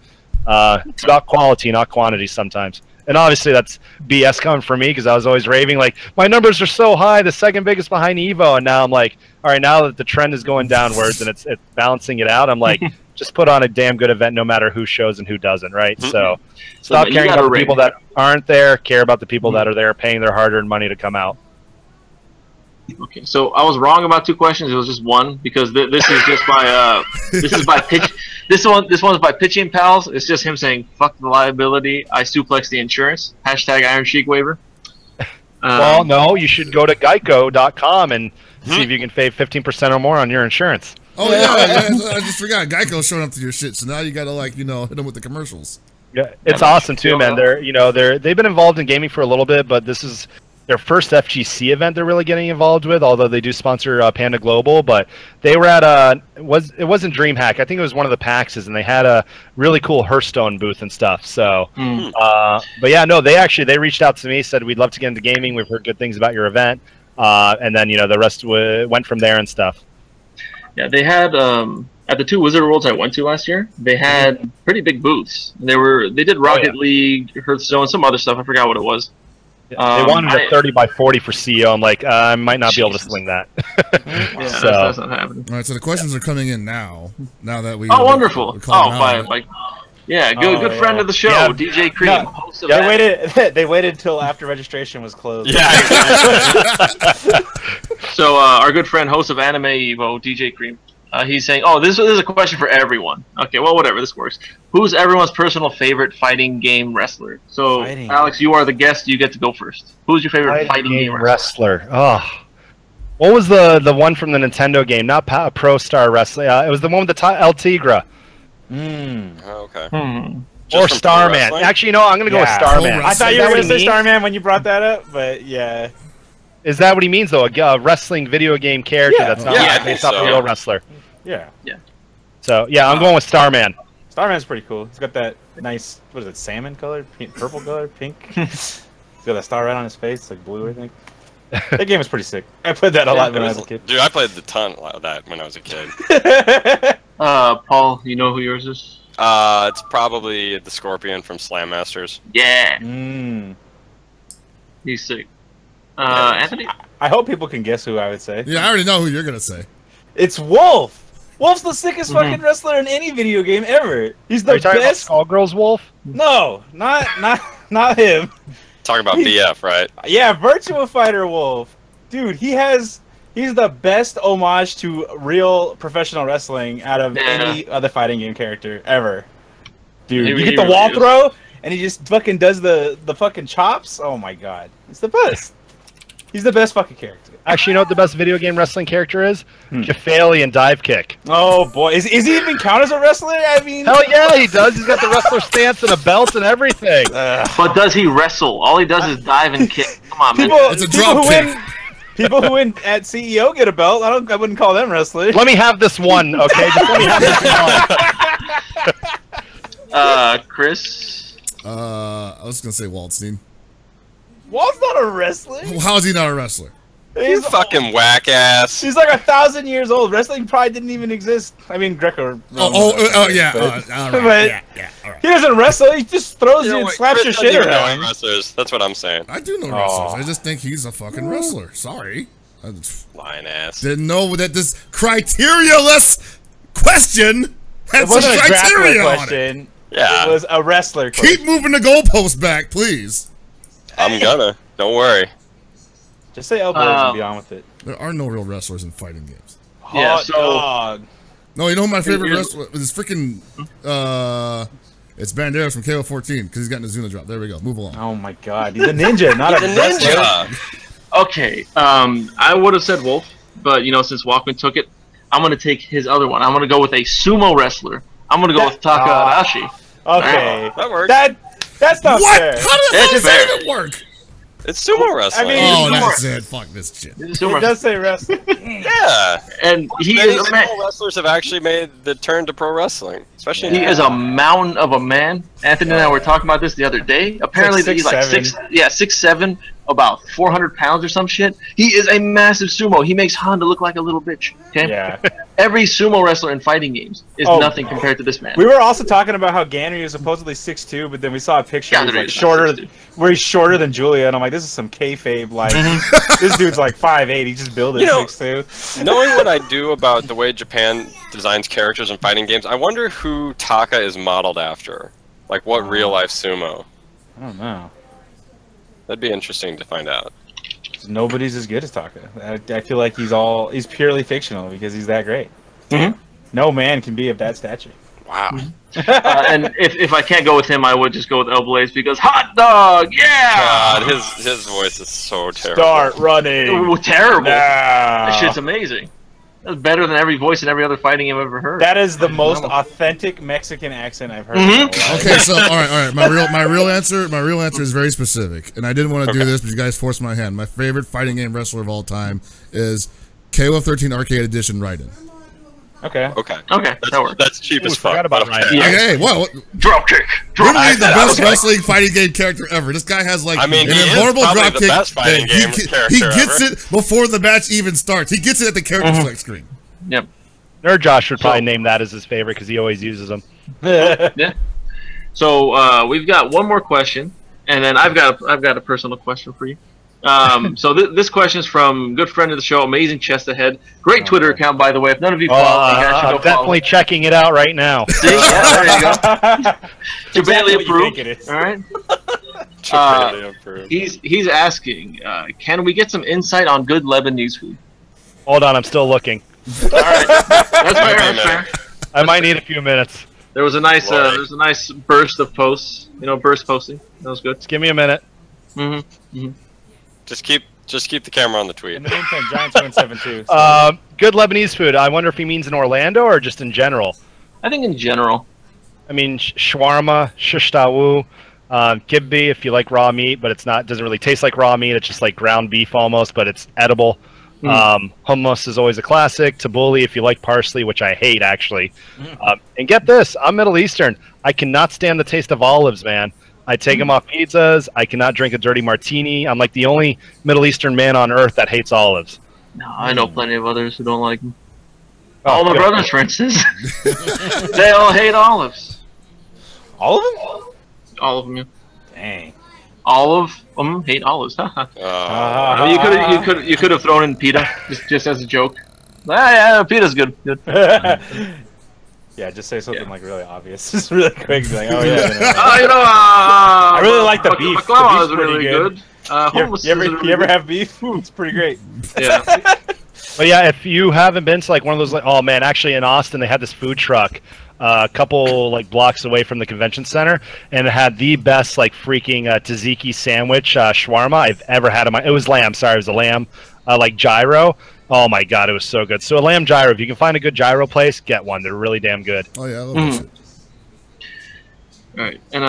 it's about quality, not quantity sometimes. And obviously that's BS coming from me because I was always raving like my numbers are so high, the second biggest behind Evo, and now I'm like, all right, now that the trend is going downwards and it's balancing it out, I'm like, just put on a damn good event no matter who shows and who doesn't, right? So stop caring about the people that aren't there, care about the people that are there paying their hard-earned money to come out. Okay, so I was wrong about 2 questions. It was just 1 because this is just by pitch. This one's by Pitching Pals. It's just him saying "fuck the liability, I suplex the insurance." # Iron Sheik waiver. Well, no, you should go to Geico.com and see if you can save 15% or more on your insurance. Oh yeah, I just forgot Geico's showing up to your shit. So now you gotta hit them with the commercials. Yeah, it's awesome too, man. They've been involved in gaming for a little bit, but this is their first FGC event they're really getting involved with, although they do sponsor Panda Global. But they were at it wasn't DreamHack. I think it was one of the PAXs, and they had a really cool Hearthstone booth and stuff. So, but yeah, no, they reached out to me, said we'd love to get into gaming. We've heard good things about your event, and then the rest went from there and stuff. Yeah, they had at the 2 Wizard Worlds I went to last year. They had pretty big booths. They did Rocket League, Hearthstone, some other stuff. I forgot what it was. They wanted a 30x40 for CEO. I'm like, I might not be able to swing that. So that's not happening. All right, so the questions are coming in now. Now that we wonderful. Good friend of the show, DJ Cream. No, they waited till after registration was closed. Yeah. So our good friend, host of Anime Evo, DJ Cream. He's saying, "Oh, this is a question for everyone." Okay, well, whatever. This works. Who's everyone's personal favorite fighting game wrestler? So, Alex, you are the guest. You get to go first. Who's your favorite fighting game wrestler? Oh, what was the one from the Nintendo game? Not Pro Star Wrestling. It was the one with the El Tigra. Oh, okay. Or Starman. Actually, no, I'm going to go with Starman. I thought you were going to say Starman when you brought that up, but yeah. Is that what he means, though? A wrestling video game character that's not based off a real wrestler? Yeah. So, yeah, I'm going with Starman. Starman's pretty cool. He's got that nice, what is it, salmon color? Purple color? Pink? He's got that star right on his face. It's like blue, I think. That game is pretty sick. I played that a lot when I was a kid. Dude, I played a ton of that when I was a kid. Paul, you know who yours is? It's probably the Scorpion from Slam Masters. Yeah. He's sick. Anthony? I hope people can guess who I would say. Yeah, I already know who you're gonna say. It's Wolf. Wolf's the sickest fucking wrestler in any video game ever. He's the best. Skullgirls Wolf? No, not him. Talking about BF, right? Yeah, Virtua Fighter Wolf. Dude, he's the best homage to real professional wrestling out of any other fighting game character ever. Dude, you get the wall throw, and he just fucking does the fucking chops. Oh my god. It's the best. He's the best fucking character. Actually, you know what the best video game wrestling character is? Jebailey in Dive Kick. Oh boy, is he even count as a wrestler? I mean, hell yeah, he does. He's got the wrestler stance and a belt and everything. But does he wrestle? All he does is dive and kick. Come on, man. It's a drop kick. People who win at CEO get a belt. I wouldn't call them wrestlers. Let me have this one, okay? Just let me have this one. Chris. I was gonna say Waldstein. Walt's not a wrestler. How is he not a wrestler? He's fucking whack ass. He's like 1,000 years old. Wrestling probably didn't even exist. I mean, Greco. Yeah. All right. Yeah. All right. He doesn't wrestle. He just throws you and slaps your shit around. Wrestlers. That's what I'm saying. I do know wrestlers. I just think he's a fucking wrestler. Sorry. Lying ass. Didn't know that this criteria-less question had some criteria on it. Yeah. It was a wrestler question. Keep moving the goalpost back, please. I'm gonna. Don't worry. Just say elbows and be on with it. There are no real wrestlers in fighting games. Yeah, so... No, you know who my favorite wrestler is? Freaking... It's Banderas from KO 14, because he's got Nazuna drop. There we go. Move along. Oh my god. He's a ninja, not a wrestler. Okay, I would have said Wolf, but, you know, since Walkman took it, I'm going to take his other one. I'm going to go with a sumo wrestler. I'm going to go with Takahashi. Okay. That works. That's not fair. How does that even work? It's sumo wrestling. I mean, that's it. Fuck this shit. It does say wrestling. Yeah. And he Many is a man. wrestlers have actually made the turn to pro wrestling. Especially he is a mountain of a man. Anthony and I were talking about this the other day. Apparently he's like 6'7", about 400 pounds or some shit. He is a massive sumo. He makes Honda look like a little bitch. Okay? Yeah. Every sumo wrestler in fighting games is nothing compared to this man. We were also talking about how Ganry is supposedly 6'2", but then we saw a picture where he's shorter than Julia, and I'm like, this is some kayfabe. Like, this dude's like 5'8". He just built it 6'2". Knowing what I do about the way Japan designs characters in fighting games, I wonder who Taka is modeled after. Like, what real-life sumo? I don't know. That'd be interesting to find out. Nobody's as good as Taka. I feel like he's purely fictional because he's that great. No man can be of that stature. Wow. And if I can't go with him, I would just go with El Blaze because hot dog, yeah. God, his voice is so terrible. Start running. Ooh, terrible. Nah. That shit's amazing. That's better than every voice in every other fighting game I've ever heard. That is the most authentic Mexican accent I've heard. Okay, so all right. My real answer is very specific, and I didn't want to do this, but you guys forced my hand. My favorite fighting game wrestler of all time is KO 13 Arcade Edition Raiden. Okay. That works. That's cheap as fuck. Forgot about Raiden. Okay, what? Drop kick. Literally the best wrestling fighting game character ever. This guy has like an invulnerable drop kick. He gets ever. it before the match even starts. He gets it at the character select screen. Yep. Nerd Josh would probably name that as his favorite because he always uses them. Yeah. So we've got one more question, and then I've got a personal question for you. So this question is from good friend of the show, Amazing ChestAhead. Great Twitter account, by the way. If none of you follow, you guys should go definitely checking it out right now. See? Yeah, there you go. Jebailey approved. All right. Jebailey approved. He's asking, can we get some insight on good Lebanese food? Hold on, I'm still looking. All right. That's fair. I might need a few minutes. There was a nice burst of posts. Burst posting. That was good. Just give me a minute. Just keep the camera on the tweet. In the meantime, Giants win 7-2. So. Good Lebanese food. I wonder if he means in Orlando or just in general. I think in general. I mean, shawarma, shish tawu, kibbe if you like raw meat, but doesn't really taste like raw meat. It's just like ground beef almost, but it's edible. Hummus is always a classic. Tabbouleh if you like parsley, which I hate actually. And get this, I'm Middle Eastern. I cannot stand the taste of olives, man. I take them off pizzas. I cannot drink a dirty martini. I'm like the only Middle Eastern man on earth that hates olives. No, I know plenty of others who don't like them. All my brothers, for instance, they all hate olives. All of them? All of them, yeah. Dang. All of them hate olives. You could have thrown in pita just as a joke. Yeah, pita's good. Yeah, just say something like really obvious, just really quick. Like, oh yeah. I really like the beef. Baklava is really good. You ever have beef? It's pretty great. Yeah. But yeah, if you haven't been to like one of those, like, oh man, actually in Austin they had this food truck a couple like blocks away from the convention center, and it had the best like freaking tzatziki sandwich shawarma I've ever had in my. It was lamb. Sorry, it was a lamb like gyro. Oh my god, it was so good. So a lamb gyro, if you can find a good gyro place, get one. They're really damn good. Oh yeah, I love that shit. All right, and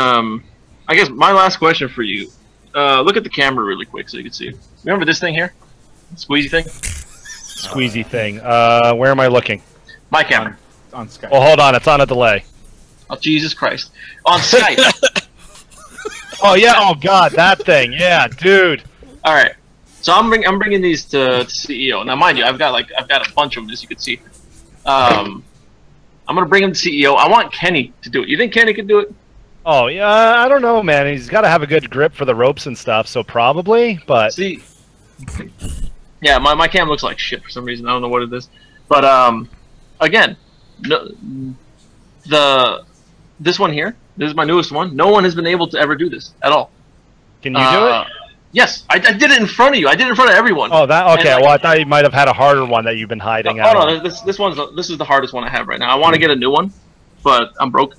I guess my last question for you. Look at the camera really quick so you can see. Remember this thing here? Squeezy thing? Squeezy thing. Where am I looking? My camera. On Skype. Oh, hold on. It's on a delay. Oh, Jesus Christ. On Skype. Oh, yeah. Oh, God. That thing. Yeah, dude. All right. So I'm bringing these to CEO. Now, mind you, I've got a bunch of them, as you can see. I'm going to bring them to CEO. I want Kenny to do it. You think Kenny could do it? Oh, yeah. I don't know, man. He's got to have a good grip for the ropes and stuff, so probably, but... See... Yeah, my cam looks like shit for some reason. I don't know what it is. But, again, this one here, this is my newest one. No one has been able to ever do this at all. Can you do it? Yes, I did it in front of you. I did it in front of everyone. Oh, that okay. Well, I thought you might have had a harder one that you've been hiding out. Oh no, this is the hardest one I have right now. I want to get a new one, but I'm broke.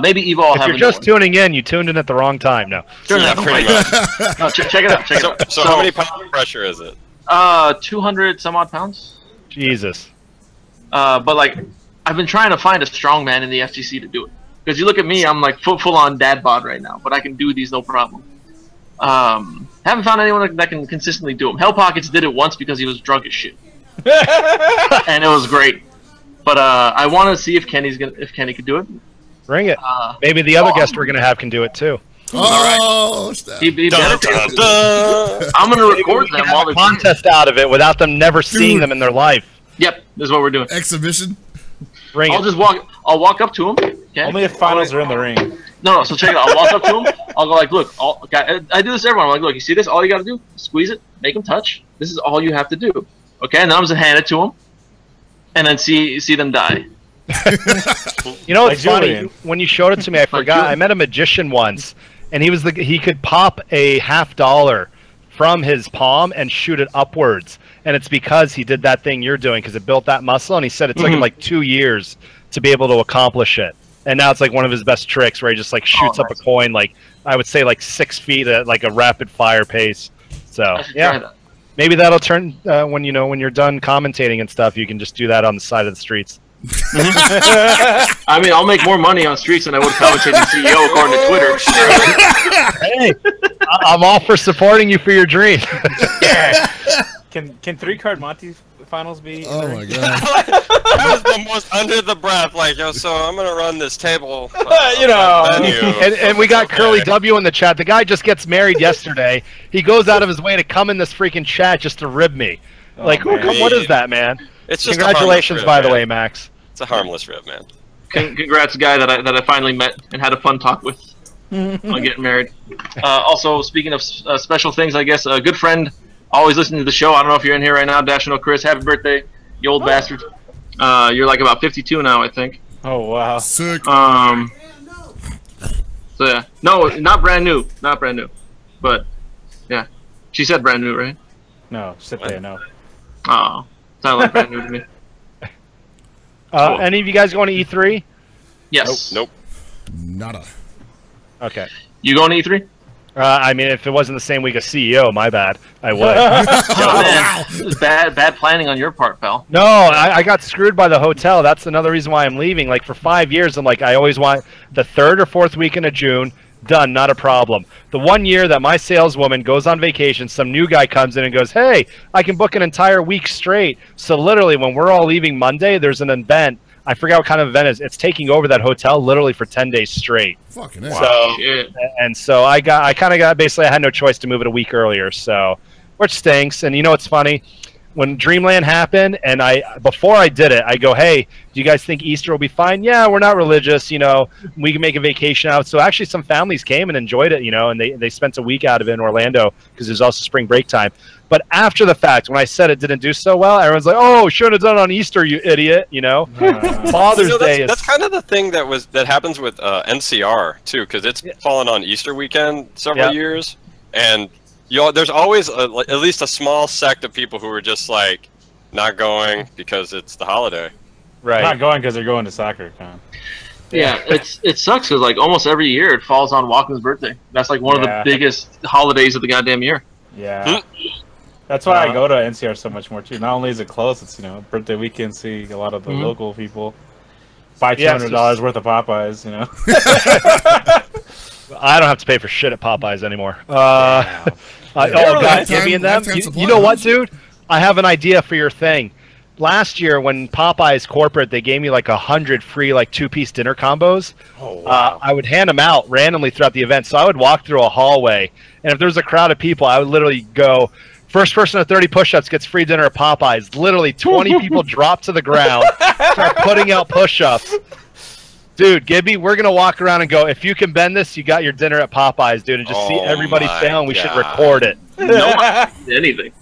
Maybe Evo will have a new one. If you're just tuning in, you tuned in at the wrong time. No. Yeah, pretty much. No, check it out. So how many pounds of pressure is it? 200 some odd pounds. Jesus. But like, I've been trying to find a strong man in the FGC to do it. Because you look at me, I'm like full on dad bod right now, but I can do these no problem. Haven't found anyone that can consistently do them. Hell Pockets did it once because he was drunk as shit, and it was great. But I want to see if Kenny could do it. Bring it. Maybe the other guest we're gonna have can do it too. Oh, I'm gonna record them while they're contest out of it without them never seeing them in their life. Yep, this is what we're doing. Exhibition. I'll walk up to him. Okay? Only if finals are in the ring. No. So check it out. I'll walk up to him. I'll go like, look. I do this to everyone. I'm like, look. You see this? All you got to do, squeeze it, make him touch. This is all you have to do. Okay. And then I'm just gonna hand it to him, and then see them die. You know, it's funny. When you showed it to me, I forgot. I met a magician once, and he could pop a $50 from his palm and shoot it upwards. And it's because he did that thing you're doing, because it built that muscle, and he said it took him like 2 years to be able to accomplish it. And now it's like one of his best tricks where he just like shoots up a coin, like I would say like 6 feet at like a rapid fire pace. So yeah, maybe that'll turn when you're done commentating and stuff, you can just do that on the side of the streets. I mean, I'll make more money on streets than I would commentating CEO according to Twitter. Hey, I'm all for supporting you for your dream. Yeah. Can 3-card Monty finals be? Oh my god! That was the most under the breath. Like, yo, so I'm gonna run this table. And we got Curly W in the chat. The guy just gets married yesterday. He goes out of his way to come in this freaking chat just to rib me. Like, what is that, man? It's just congratulations, by the way, Max. It's a harmless rib, man. Congrats, guy that I finally met and had a fun talk with on getting married. Also, speaking of special things, I guess a good friend. Always listening to the show. I don't know if you're in here right now. Dashino Chris, happy birthday, you old bastard. You're like about 52 now, I think. Oh wow. Sick. So yeah, no, not brand new, but yeah, she said brand new, right? No, she said they no. Oh, sounded like brand new to me. Any of you guys going to E3? Yes. Nope. Nada. Okay. You going to E3? I mean, if it wasn't the same week as CEO, my bad. I would. Wow. Bad planning on your part, pal. No, I got screwed by the hotel. That's another reason why I'm leaving. Like, for 5 years, I'm like, I always want the 3rd or 4th weekend of June. Done, not a problem. The 1 year that my saleswoman goes on vacation, some new guy comes in and goes, hey, I can book an entire week straight. So literally, when we're all leaving Monday, there's an event. I forgot what kind of event it is. It's taking over that hotel literally for 10 days straight. Fucking hell. So, and so I kind of got, basically I had no choice to move it a week earlier, so, which stinks. And you know what's funny? When Dreamland happened, and before I did it, I go, hey, do you guys think Easter will be fine? Yeah, we're not religious, you know, we can make a vacation out. So actually some families came and enjoyed it, you know, and they spent a week out of it in Orlando because there's also spring break time. But after the fact, when I said it didn't do so well, everyone's like, oh, shouldn't have done it on Easter, you idiot, you know? Father's Day is... That's kind of the thing that happens with NCR, too, because it's fallen on Easter weekend several years, and... there's always at least a small sect of people who are just like not going because it's the holiday. Right. Not going because they're going to soccer con. Yeah, it sucks because like almost every year it falls on Walken's birthday. That's like one of the biggest holidays of the goddamn year. Yeah. That's why I go to NCR so much more too. Not only is it close, it's birthday weekend. See a lot of the local people. Buy $200 worth of Popeyes. You know. I don't have to pay for shit at Popeyes anymore. God, Gibby and them. You know what, dude? I have an idea for your thing. Last year, when Popeyes corporate, they gave me like 100 free like 2-piece dinner combos. Oh, wow. I would hand them out randomly throughout the event. So I would walk through a hallway, and if there was a crowd of people, I would literally go, first person to 30 push-ups gets free dinner at Popeyes. Literally 20 people drop to the ground, start putting out push-ups. Dude, Gibby, we're going to walk around and go, if you can bend this, you got your dinner at Popeyes, dude, and just see everybody fail, and we should record it. No, anything.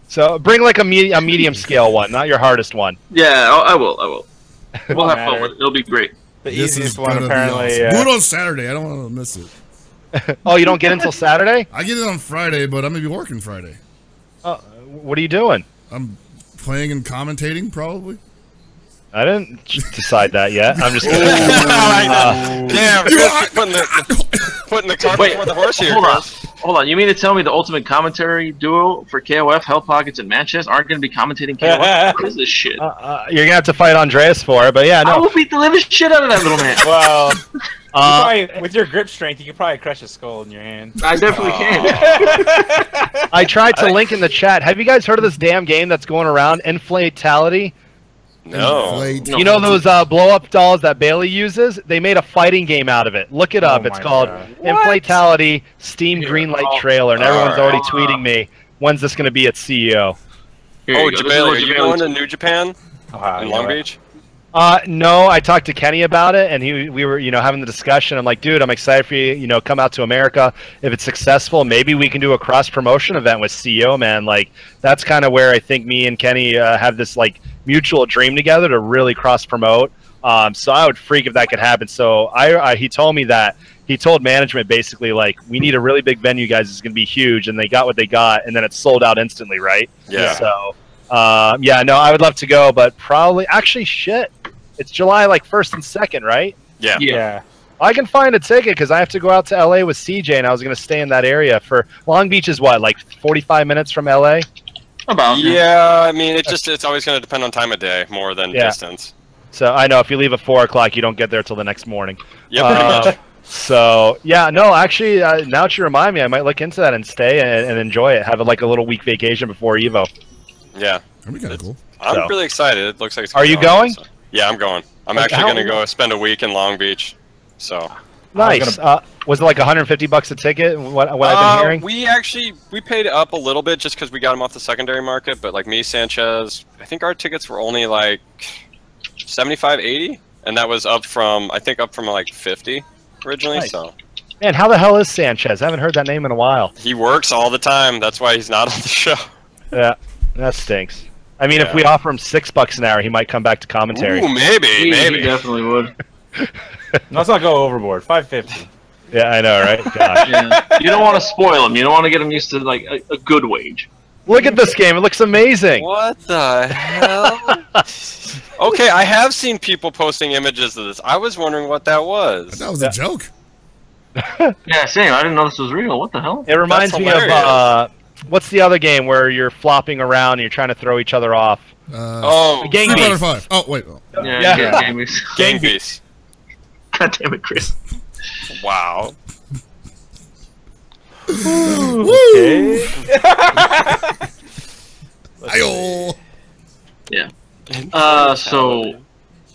So bring like a medium scale one, not your hardest one. Yeah, I will. We'll have fun with it. It'll be great. The easiest one, apparently. Awesome. Do it on Saturday. I don't want to miss it. Oh, you don't get until Saturday? I get it on Friday, but I'm going to be working Friday. What are you doing? I'm playing and commentating, probably. I didn't decide that yet. I'm just kidding. Damn, putting the cart before the horse here. Hold on. You mean to tell me the ultimate commentary duo for KOF, Hell Pockets, and Manchester aren't going to be commentating KOF? What is this shit? You're going to have to fight Andreas for it, but yeah, no. I will beat the living shit out of that little man. Well, with your grip strength, you could probably crush a skull in your hand. I definitely can. I tried to link in the chat. Have you guys heard of this damn game that's going around, Inflatality? No. You know those blow-up dolls that Bailey uses? They made a fighting game out of it. Look it up. It's called Inflatality Steam Greenlight Trailer, and everyone's already tweeting me, when's this going to be at CEO? Jebailey, are you going to New Japan in Long Beach? No, I talked to Kenny about it, and we were, having the discussion. I'm like, dude, I'm excited for you, come out to America. If it's successful, maybe we can do a cross-promotion event with CEO, man. Like, that's kind of where I think me and Kenny have this, like, mutual dream together to really cross-promote. So I would freak if that could happen. So he told me that. He told management, basically, like, we need a really big venue, guys. It's going to be huge, and they got what they got, and then it sold out instantly, right? Yeah. So, no, I would love to go, but probably, actually, shit. It's July, like, 1st and 2nd, right? Yeah. I can find a ticket because I have to go out to LA with CJ, and I was going to stay in that area for Long Beach is what, like 45 minutes from LA? About. Yeah, I mean, it's always going to depend on time of day more than distance. So I know if you leave at 4 o'clock, you don't get there till the next morning. Yeah, pretty much. So yeah, no, actually, now that you remind me, I might look into that and stay and enjoy it. Have like a little week vacation before Evo. Yeah, that'd be kind of cool. I'm really excited. It looks like it's Are you going? So. Yeah, I'm going. I'm actually going to go spend a week in Long Beach. So nice. Was it like $150 a ticket? What I've been hearing? We paid up a little bit just because we got them off the secondary market. But like me, Sanchez, I think our tickets were only like 75, 80, and that was up from like 50 originally. Nice. So. Man, how the hell is Sanchez? I haven't heard that name in a while. He works all the time. That's why he's not on the show. Yeah, that stinks. I mean, if we offer him $6 an hour, he might come back to commentary. Ooh, maybe. He definitely would. Let's not go overboard. $5.50. Yeah, I know, right? Gosh. Yeah. You don't want to spoil him. You don't want to get him used to like a good wage. Look at this game. It looks amazing. What the hell? Okay, I have seen people posting images of this. I was wondering what that was. That was a joke. Yeah, same. I didn't know this was real. What the hell? It reminds me of what's the other game where you're flopping around and you're trying to throw each other off? Gang Beasts. 5. Oh wait. Yeah. Gang Beasts. Gang Beasts. God damn it, Chris. Wow. Okay. Ayo. Yeah. So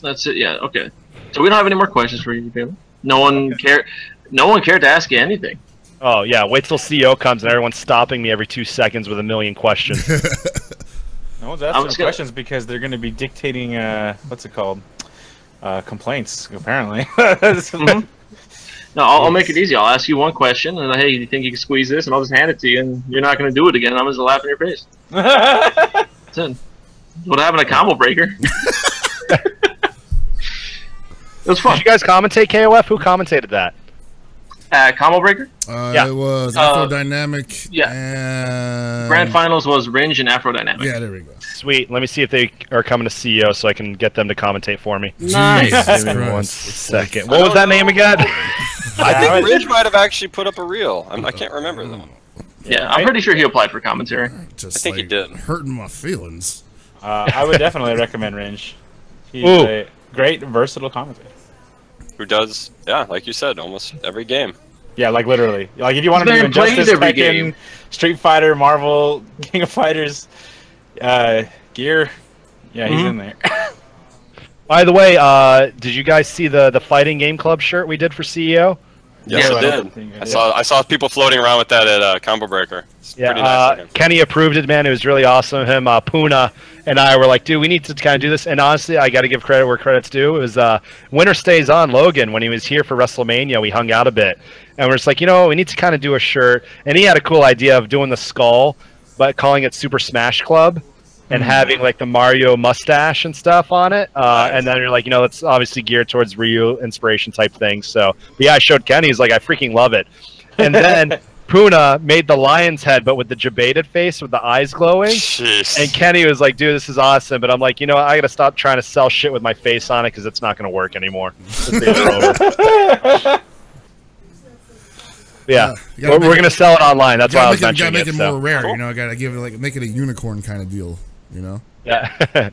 that's it. Yeah. Okay. So we don't have any more questions for you, Jebailey. No one cared to ask you anything. Oh yeah. Wait till CEO comes and everyone's stopping me every 2 seconds with a million questions. No one's asking questions because they're going to be dictating what's it called? Complaints, apparently. Mm-hmm. No, I'll make it easy. I'll ask you one question, and hey, do you think you can squeeze this? And I'll just hand it to you, and you're not going to do it again. I'm just laugh in your face. That's it. What happened to Combo Breaker? It was fun. Did you guys commentate KOF? Who commentated that? Combo Breaker? Yeah. It was Afrodynamic. Yeah. And... Grand Finals was Ringe and Afrodynamic. Yeah, there we go. Sweet. Let me see if they are coming to CEO so I can get them to commentate for me. Nice. Give me 1 second. What was that name again? I think Ridge might have actually put up a reel. I can't remember though. Yeah, I'm pretty sure he applied for commentary. Just, I think he did. Hurting my feelings. I would definitely recommend Ringe. He's a great, versatile commentator. Who does, yeah, like you said, almost every game. Yeah, like literally. Like if you want to do Injustice, Tekken, Street Fighter, Marvel, King of Fighters, Gear, yeah, he's in there. By the way, did you guys see the Fighting Game Club shirt we did for CEO? Yes, I did. I saw people floating around with that at Combo Breaker. It's pretty nice. Kenny approved it, man. It was really awesome. Him, Puna, and I were like, dude, we need to kind of do this. And honestly, I got to give credit where credit's due. It was Winter Stays On Logan when he was here for WrestleMania. We hung out a bit, and we're just like, we need to kind of do a shirt. And he had a cool idea of doing the skull, but calling it Super Smash Club. And having like the Mario mustache and stuff on it, and then you're like, it's obviously geared towards Ryu inspiration type things. So, but yeah, I showed Kenny. He's like, I freaking love it. And then Puna made the lion's head, but with the Jebailey face with the eyes glowing. Jeez. And Kenny was like, dude, this is awesome. But I'm like, I got to stop trying to sell shit with my face on it because it's not going to work anymore. Yeah, we're going to sell it online. That's why I was mentioning it. Gotta make it more rare, Gotta give it make it a unicorn kind of deal. Yeah.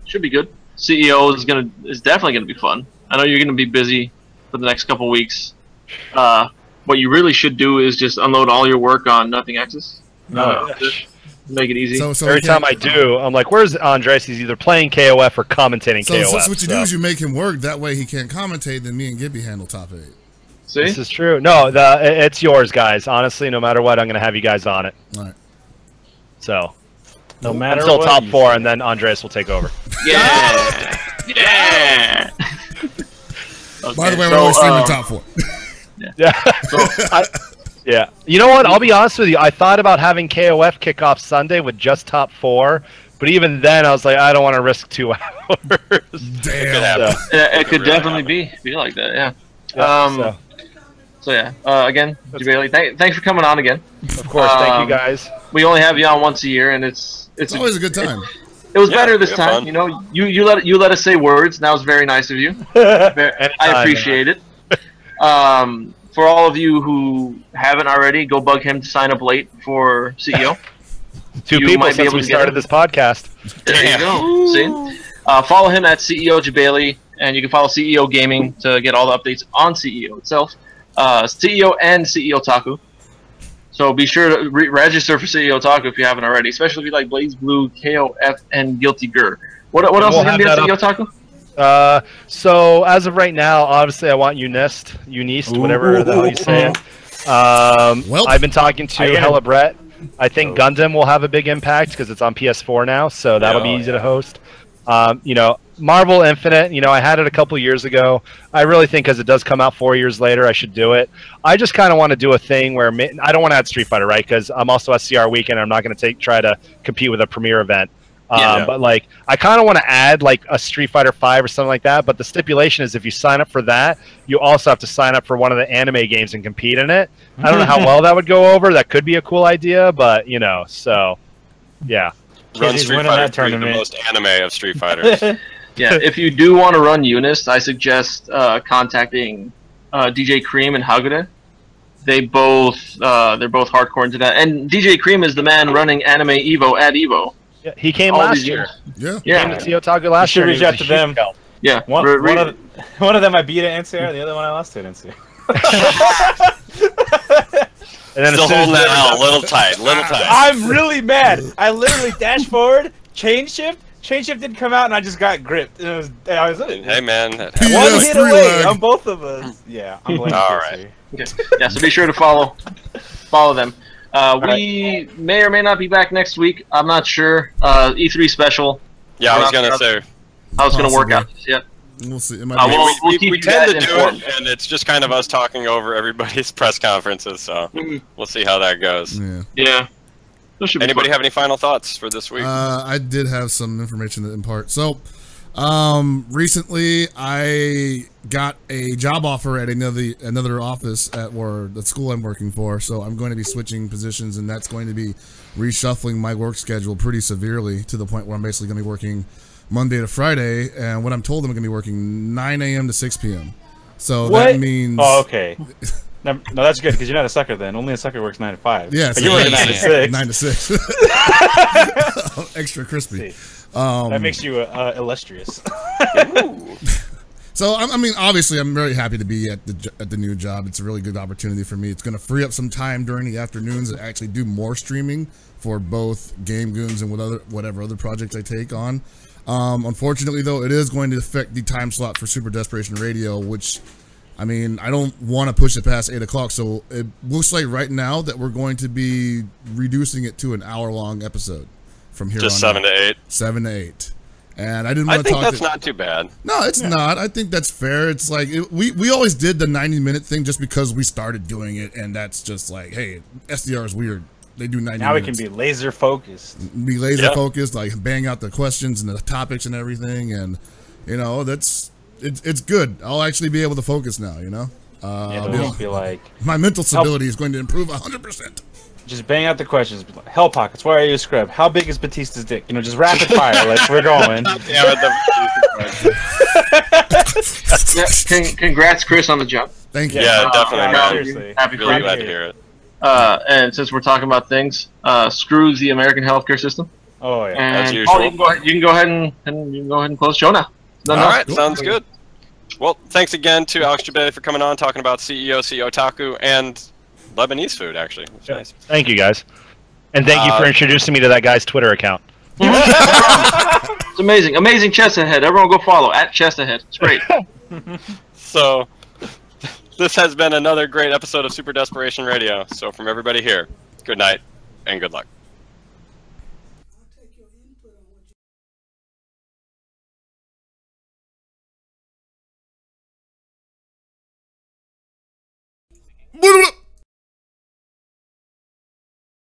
Should be good. CEO is definitely gonna be fun. I know you're gonna be busy for the next couple weeks. What you really should do is just unload all your work on Nothing X's. Make it easy. So every time I do, I'm like, "Where's Andres? He's either playing KOF or commentating KOF." So what you do is you make him work. That way he can't commentate. Then me and Gibby handle top 8. See, this is true. No, it's yours, guys. Honestly, no matter what, I'm gonna have you guys on it. All right. So, no matter until what top 4, and then Andreas will take over. Yeah, yeah. Okay, by the way, we're always streaming top 4. Yeah. You know what? I'll be honest with you. I thought about having KOF kick off Sunday with just top 4, but even then, I was like, I don't want to risk 2 hours. Damn. It could definitely be like that. Yeah. So yeah, again, Jebailey, thanks for coming on again. Of course, thank you guys. We only have you on once a year, and it's always a good time. It was better this time. Fun. You let us say words, and that was very nice of you. I appreciate it. For all of you who haven't already, go bug him to sign up late for CEO. 2 people since we started this podcast. There you go. See, follow him at CEO Jebailey, and you can follow CEO Gaming to get all the updates on CEO itself. CEO and CEO Taku. So be sure to register for CEO Taku if you haven't already, especially if you like Blaze Blue, KOF, and Guilty Gear. What else is going to be at CEO Taku? So as of right now, obviously I want Unist, whatever the hell you say it. I've been talking to Hella Brett. I think Gundam will have a big impact because it's on PS4 now, so that'll be easy to host. Marvel Infinite, I had it a couple years ago. I really think because it does come out 4 years later, I should do it. I just kind of want to do a thing where I don't want to add Street Fighter, right? Because I'm also SCR weekend. I'm not going to try to compete with a premiere event. But like, I kind of want to add like a Street Fighter 5 or something like that. But the stipulation is if you sign up for that, you also have to sign up for one of the anime games and compete in it. I don't know how well that would go over. That could be a cool idea, but so yeah. Run Street Fighter 3, the most anime of Street Fighters. Yeah, if you do want to run Eunice, I suggest contacting DJ Cream and Hagure. They're both hardcore into that. And DJ Cream is the man running Anime Evo at Evo. Yeah, he came last year. Yeah. He came to see Otaku last year. Reach out to them. Yeah. One of them I beat at NCR, the other one I lost to at NCR. And then Still holding that L, little tight. I'm really mad. I literally dashed forward, chain shift didn't come out, and I just got gripped. And I was Hey man, one hit away on both of us. Yeah, I'm blaming all right. Okay. Yeah, so be sure to follow them. We may or may not be back next week. I'm not sure. E3 special. Yeah, I was gonna say. How it's gonna work out. Yeah. We'll see. It We keep tend you to guys do informed. it, and it's just kind of us talking over everybody's press conferences. So we'll see how that goes. Yeah. Anybody have any final thoughts for this week? I did have some information to impart. So, recently I got a job offer at another office at the school I'm working for. So I'm going to be switching positions, and that's going to be reshuffling my work schedule pretty severely to the point where I'm basically going to be working Monday to Friday, and what I'm told I'm going to be working 9 a.m. to 6 p.m. So that means... Oh, okay. No, that's good, because you're not a sucker then. Only a sucker works 9 to 5. Yeah, so you're working 9 to 6. 9 to 6. Extra crispy. That makes you illustrious. So, I mean, obviously, I'm very happy to be at the new job. It's a really good opportunity for me. It's going to free up some time during the afternoons to actually do more streaming for both Game Goons and whatever other projects I take on. Unfortunately, though, it is going to affect the time slot for Super Desperation Radio, which, I mean, I don't want to push it past 8 o'clock. So it looks like right now that we're going to be reducing it to an hour-long episode from here on. Just 7 to 8. 7 to 8. And I didn't want to talk. I think that's not too bad. No, it's not. I think that's fair. It's like we always did the 90-minute thing just because we started doing it, and that's just like, hey, SDR is weird. They do 90 now minutes. We can be laser focused. Be laser focused, like bang out the questions and the topics and everything, and you know it's good. I'll actually be able to focus now. You know, I'll be like my mental stability is going to improve 100%. Just bang out the questions. Hell Pockets, why are you a scrub? How big is Batista's dick? You know, just rapid fire. Like we're going. Congrats, Chris, on the job. Thank you. Yeah, definitely. Seriously. Happy Really for glad you. to hear it. And since we're talking about things, screw the American healthcare system. Oh yeah. And As usual. Paul, you can go ahead and close the show now. All right, sounds good. Well, thanks again to Alex Jebailey for coming on, talking about CEOC Otaku and Lebanese food. Actually, it's nice. Thank you, guys, and thank you for introducing me to that guy's Twitter account. It's amazing, amazing ChestAhead. Everyone go follow at ChestAhead. It's great. So, this has been another great episode of Super Desperation Radio. So, from everybody here, good night and good luck. What